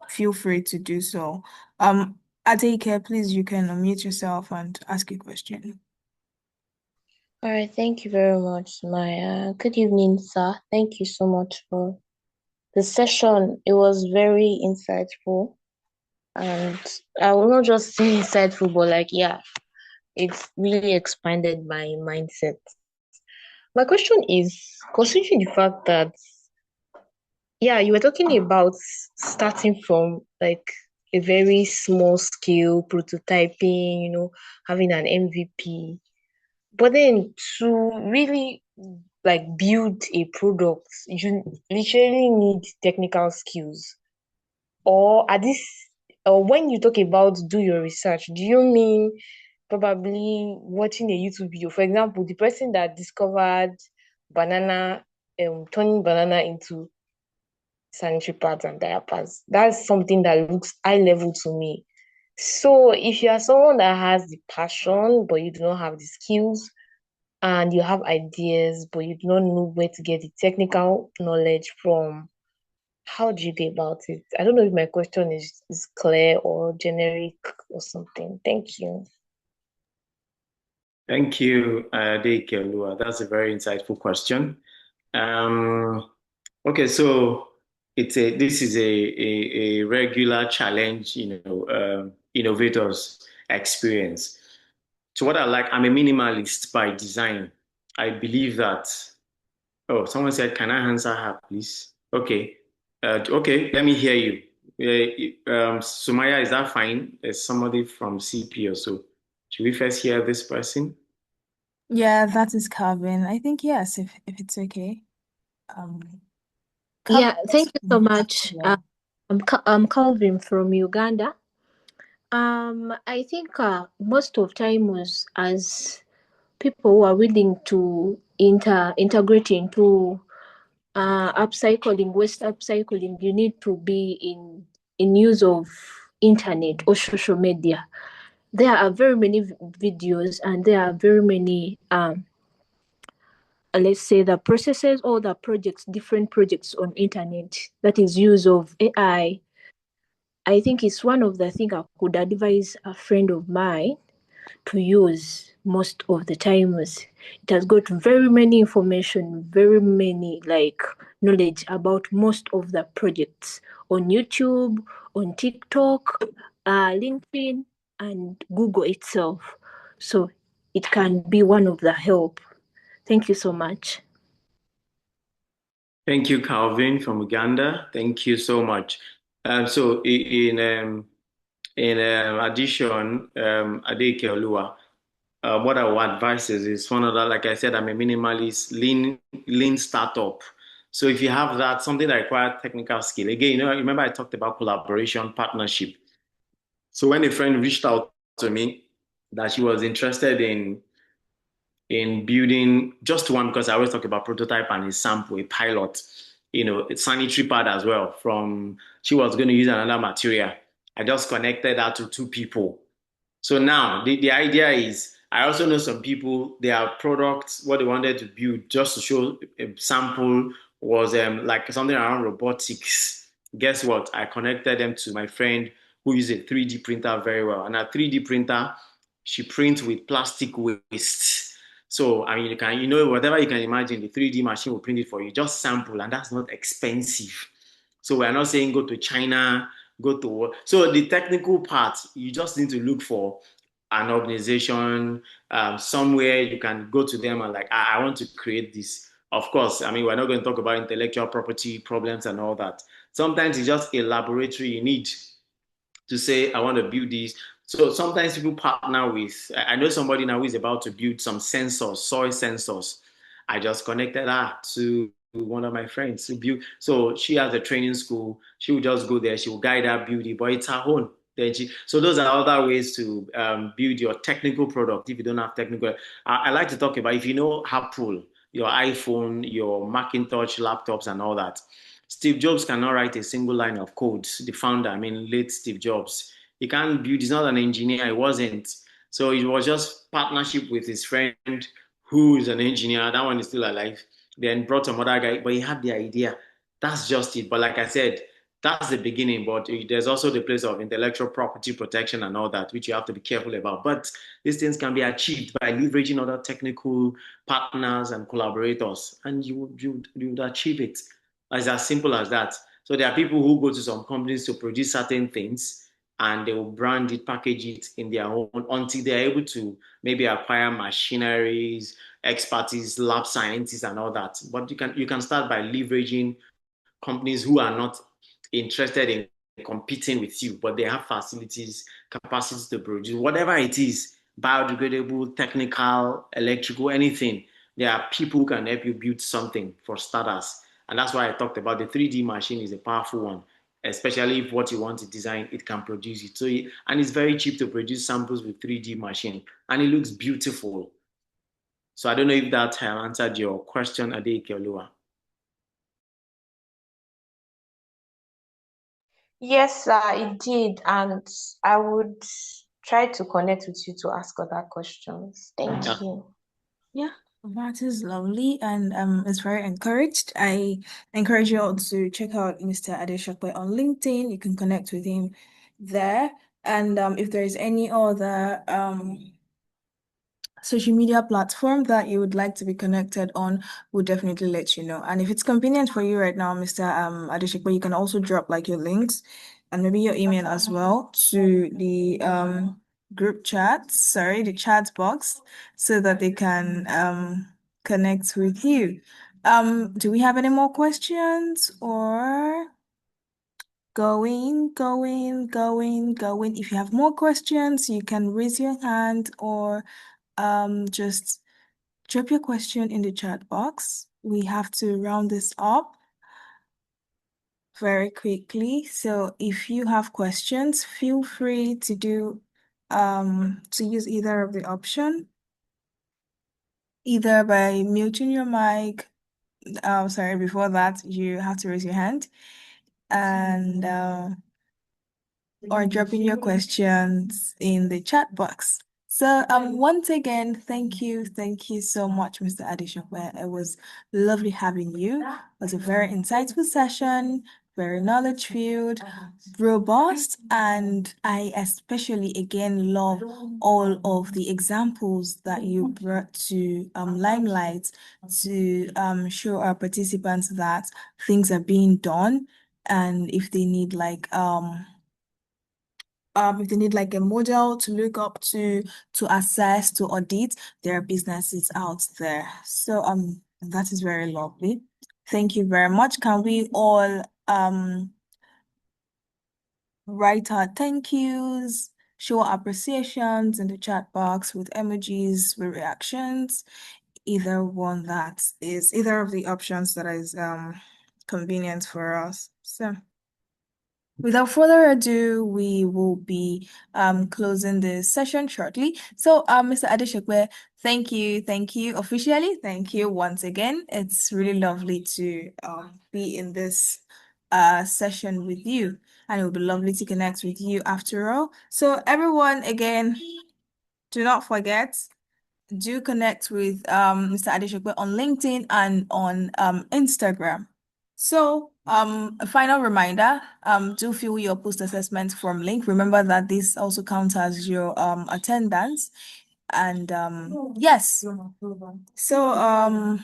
feel free to do so. Adeke, please, you can unmute yourself and ask your question. All right, thank you very much, Maya. Good evening, sir. Thank you so much for the session. It was very insightful. And I will not just say insightful, but like, yeah, it's really expanded my mindset. My question is, considering the fact that, yeah, you were talking about starting from like a very small scale, prototyping, having an MVP. But then to really like build a product, you literally need technical skills. Or or when you talk about do your research, do you mean probably watching a YouTube video? For example, the person that discovered banana, turning banana into sanitary pads and diapers, that's something that looks high level to me. So if you are someone that has the passion, but you do not have the skills, and you have ideas, but you do not know where to get the technical knowledge from, how do you go about it? I don't know if my question is clear or generic or something. Thank you. Thank you, Adeke Olua. That's a very insightful question. Okay, so this is a regular challenge, innovators experience. So what I like, I'm a minimalist by design. I believe that. Oh, someone said, "Can I answer her, please?" Okay, okay, let me hear you. Sumaya, is that fine? There's somebody from CP or so. Should we first hear this person? Yeah, that is Calvin. I think yes, if it's okay. Yeah, Calvin. thank you so much. Yeah. I'm Calvin from Uganda. I think most of time was as people who are willing to integrate into upcycling, waste upcycling, you need to be in use of internet or social media. There are very many videos, and there are very many let's say the processes or the projects, different projects on internet that is use of AI. I think it's one of the things I could advise a friend of mine to use most of the times. It has got very many information, very many like knowledge about most of the projects on YouTube, on TikTok, LinkedIn, and Google itself. So it can be one of the help. Thank you so much. Thank you, Calvin from Uganda. Thank you so much. So In addition, Adeke Olua, what I would advise is one of that, like I said, I'm a minimalist, lean startup. So if you have that, something that requires technical skill, again, remember I talked about collaboration, partnership. So when a friend reached out to me that she was interested in building just one, because I always talk about prototype and a sample, a pilot, a sanitary pad as well. She was going to use another material. I just connected her to two people. So now the idea is I also know some people, their products, what they wanted to build just to show a sample was like something around robotics. Guess what? I connected them to my friend who uses a 3D printer very well. And a 3D printer, she prints with plastic waste. So I mean, whatever you can imagine, the 3D machine will print it for you. Just sample, and that's not expensive. So we're not saying go to China, go to. So the technical part, you just need to look for an organization, somewhere you can go to them and like, I want to create this. Of course, I mean, we're not going to talk about intellectual property problems and all that. Sometimes it's just a laboratory you need to say, I want to build this. So sometimes people partner with, I know somebody now who is about to build some sensors, soil sensors. I just connected her to one of my friends who build. So she has a training school. She will just go there. She will guide her beauty, but it's her own. So those are other ways to build your technical product if you don't have technical. I like to talk about if you know Apple, your iPhone, your Macintosh laptops and all that. Steve Jobs cannot write a single line of code. The founder, I mean, late Steve Jobs, he can't build. He's not an engineer. He wasn't. So it was just partnership with his friend who is an engineer. That one is still alive. Then brought some other guy, but he had the idea. That's just it. But like I said, that's the beginning. But there's also the place of intellectual property protection and all that, which you have to be careful about. But these things can be achieved by leveraging other technical partners and collaborators, and you would achieve it. It's as simple as that. So there are people who go to some companies to produce certain things and they will brand it, package it in their own until they're able to maybe acquire machineries, expertise, lab scientists, and all that. But you can start by leveraging companies who are not interested in competing with you, but they have facilities, capacities to produce whatever it is, biodegradable, technical, electrical, anything. There are people who can help you build something for starters. And that's why I talked about the 3D machine is a powerful one, especially if what you want to design, it can produce it. And it's very cheap to produce samples with 3D machine, and it looks beautiful. So I don't know if that answered your question, Ade Olua. Yes, it did, and I would try to connect with you to ask other questions. Thank Yeah. you. Yeah, that is lovely and it's very encouraged. I encourage you all to check out Mr. Adeshokwe on LinkedIn. You can connect with him there. And if there is any other social media platform that you would like to be connected on, we'll definitely let you know. And if it's convenient for you right now, Mr. Adeshokwe, you can also drop like your links and maybe your email as well to the group chat, sorry, the chat box, so that they can connect with you. Do we have any more questions or going? If you have more questions, you can raise your hand or just drop your question in the chat box. We have to round this up very quickly. So if you have questions, feel free to use either of the option, either by muting your mic. Sorry, before that, you have to raise your hand and or dropping your questions in the chat box. So once again, thank you so much, Mr. Adeshokwe. It was lovely having you. It was a very insightful session, very knowledge filled, robust, and I especially again love all of the examples that you brought to limelight to show our participants that things are being done, and if they need like a model to look up to assess, to audit, there are businesses out there. So that is very lovely. Thank you very much. Can we all write our thank yous, show our appreciations in the chat box with emojis, with reactions. Either of the options that is convenient for us. So without further ado, we will be closing this session shortly. So Mr. Adeshokwe, thank you officially. Thank you once again. It's really lovely to be in this session with you, and it will be lovely to connect with you after all. So everyone, again, do not forget, do connect with Mr. Adeshokwe on LinkedIn and on Instagram. So a final reminder, do fill your post assessment form link. Remember that this also counts as your attendance. And yes, so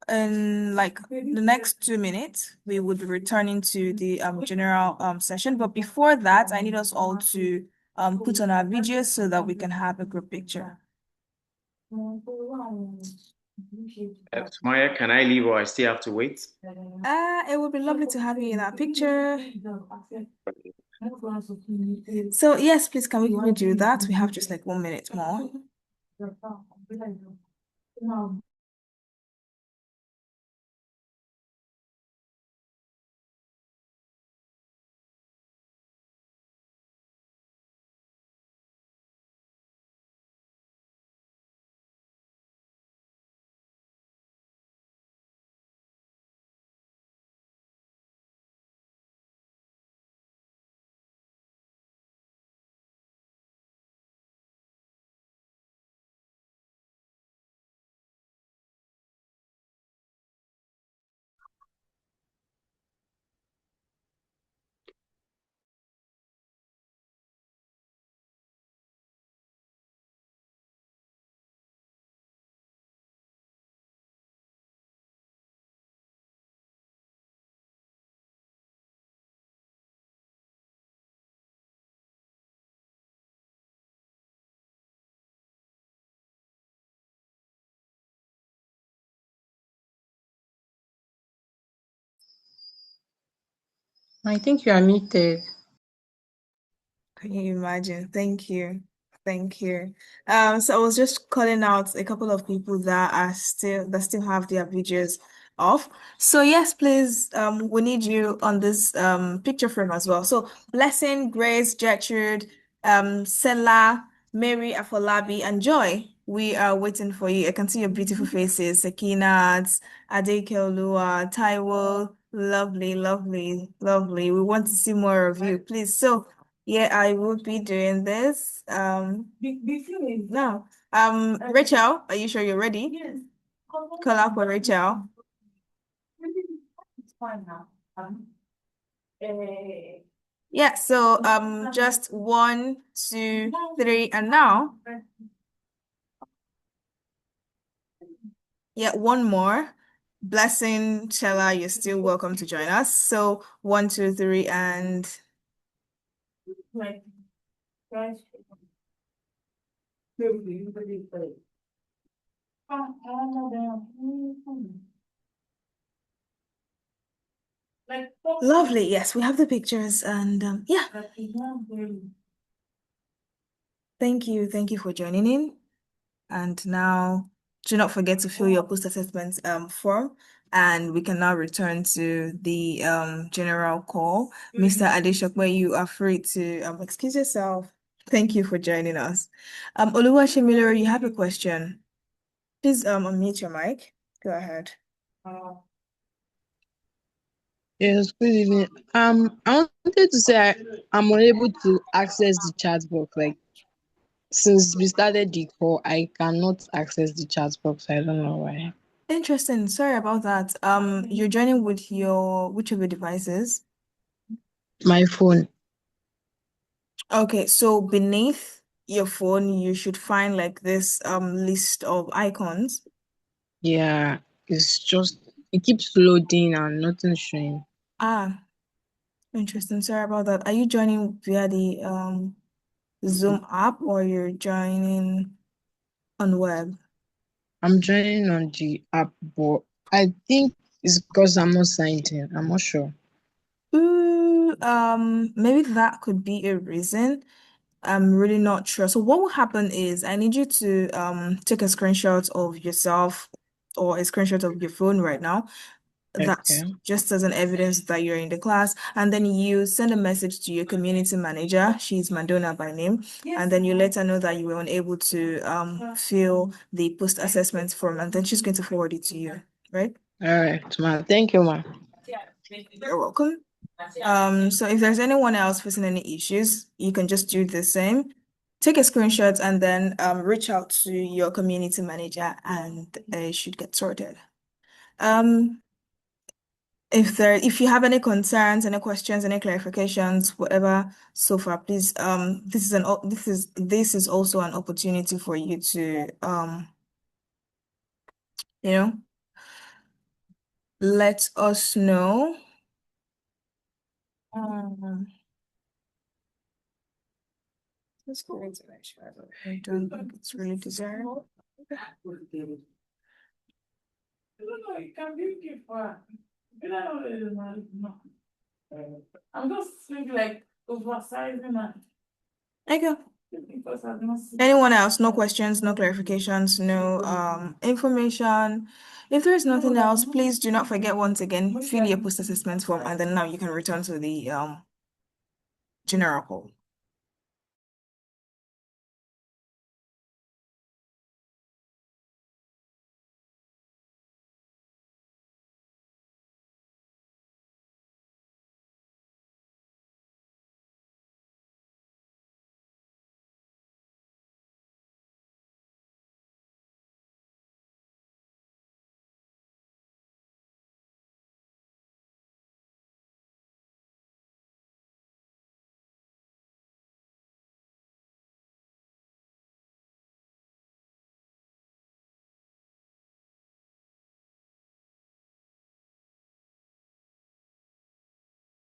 in like the next 2 minutes, we would be returning to the general session. But before that, I need us all to put on our videos so that we can have a group picture. Maya, can I leave or I still have to wait? It would be lovely to have you in our picture. So yes, please, can we do that? We have just like 1 minute more. I think you are muted. Can you imagine? Thank you. Thank you. So I was just calling out a couple of people that still have their videos off. So yes, please, we need you on this picture frame as well. So Blessing, Grace, Gertrude, Sela, Mary Afolabi, and Joy. We are waiting for you. I can see your beautiful faces. Sekinat, Adekeolua, Taiwo. Lovely, lovely, lovely. We want to see more of you, please. So yeah, I will be doing this. Now, Rachel, are you sure you're ready? Yes. Call out for Rachel. Yeah, so just 1, 2, 3, and now. Yeah, one more. Blessing, Chella, you're still welcome to join us. So 1, 2, 3, and lovely. Yes, we have the pictures, and yeah. Thank you for joining in. And now, do not forget to fill your post-assessment form, and we can now return to the general call. Mr. Adeshokwe, you are free to excuse yourself. Thank you for joining us. Oluwashemilore, you have a question. Please unmute your mic. Go ahead. Yes, good evening. I wanted to say I'm unable to access the chat box. Like since we started the call, I cannot access the chat box. I don't know why. Interesting. Sorry about that. You're joining with which of your devices? My phone. Okay, so beneath your phone, you should find like this list of icons. Yeah, it keeps loading and nothing showing. Ah, interesting. Sorry about that. Are you joining via the Zoom app or you're joining on web? I'm joining on the app, but I think it's because I'm not signed in. I'm not sure. maybe that could be a reason. I'm really not sure. So what will happen is I need you to take a screenshot of yourself or a screenshot of your phone right now. That's Okay. just as an evidence that you're in the class. And then you send a message to your community manager. She's Madonna by name. And then you let her know that you were unable to fill the post-assessment form, and then she's going to forward it to you, right? All right, ma. Thank you, ma. You're welcome. So if there's anyone else facing any issues, you can just do the same. Take a screenshot and then reach out to your community manager, and it should get sorted. If you have any concerns, any questions, any clarifications, whatever so far, please this is also an opportunity for you to you know let us know. Let's go into that chat. I don't think it's really desirable. I'm just maybe like oversizing that. Okay. Because I've not seen. Anyone else? No questions, no clarifications, no information. If there is nothing else, please do not forget once again, fill your post-assessment form, and then now you can return to the general poll.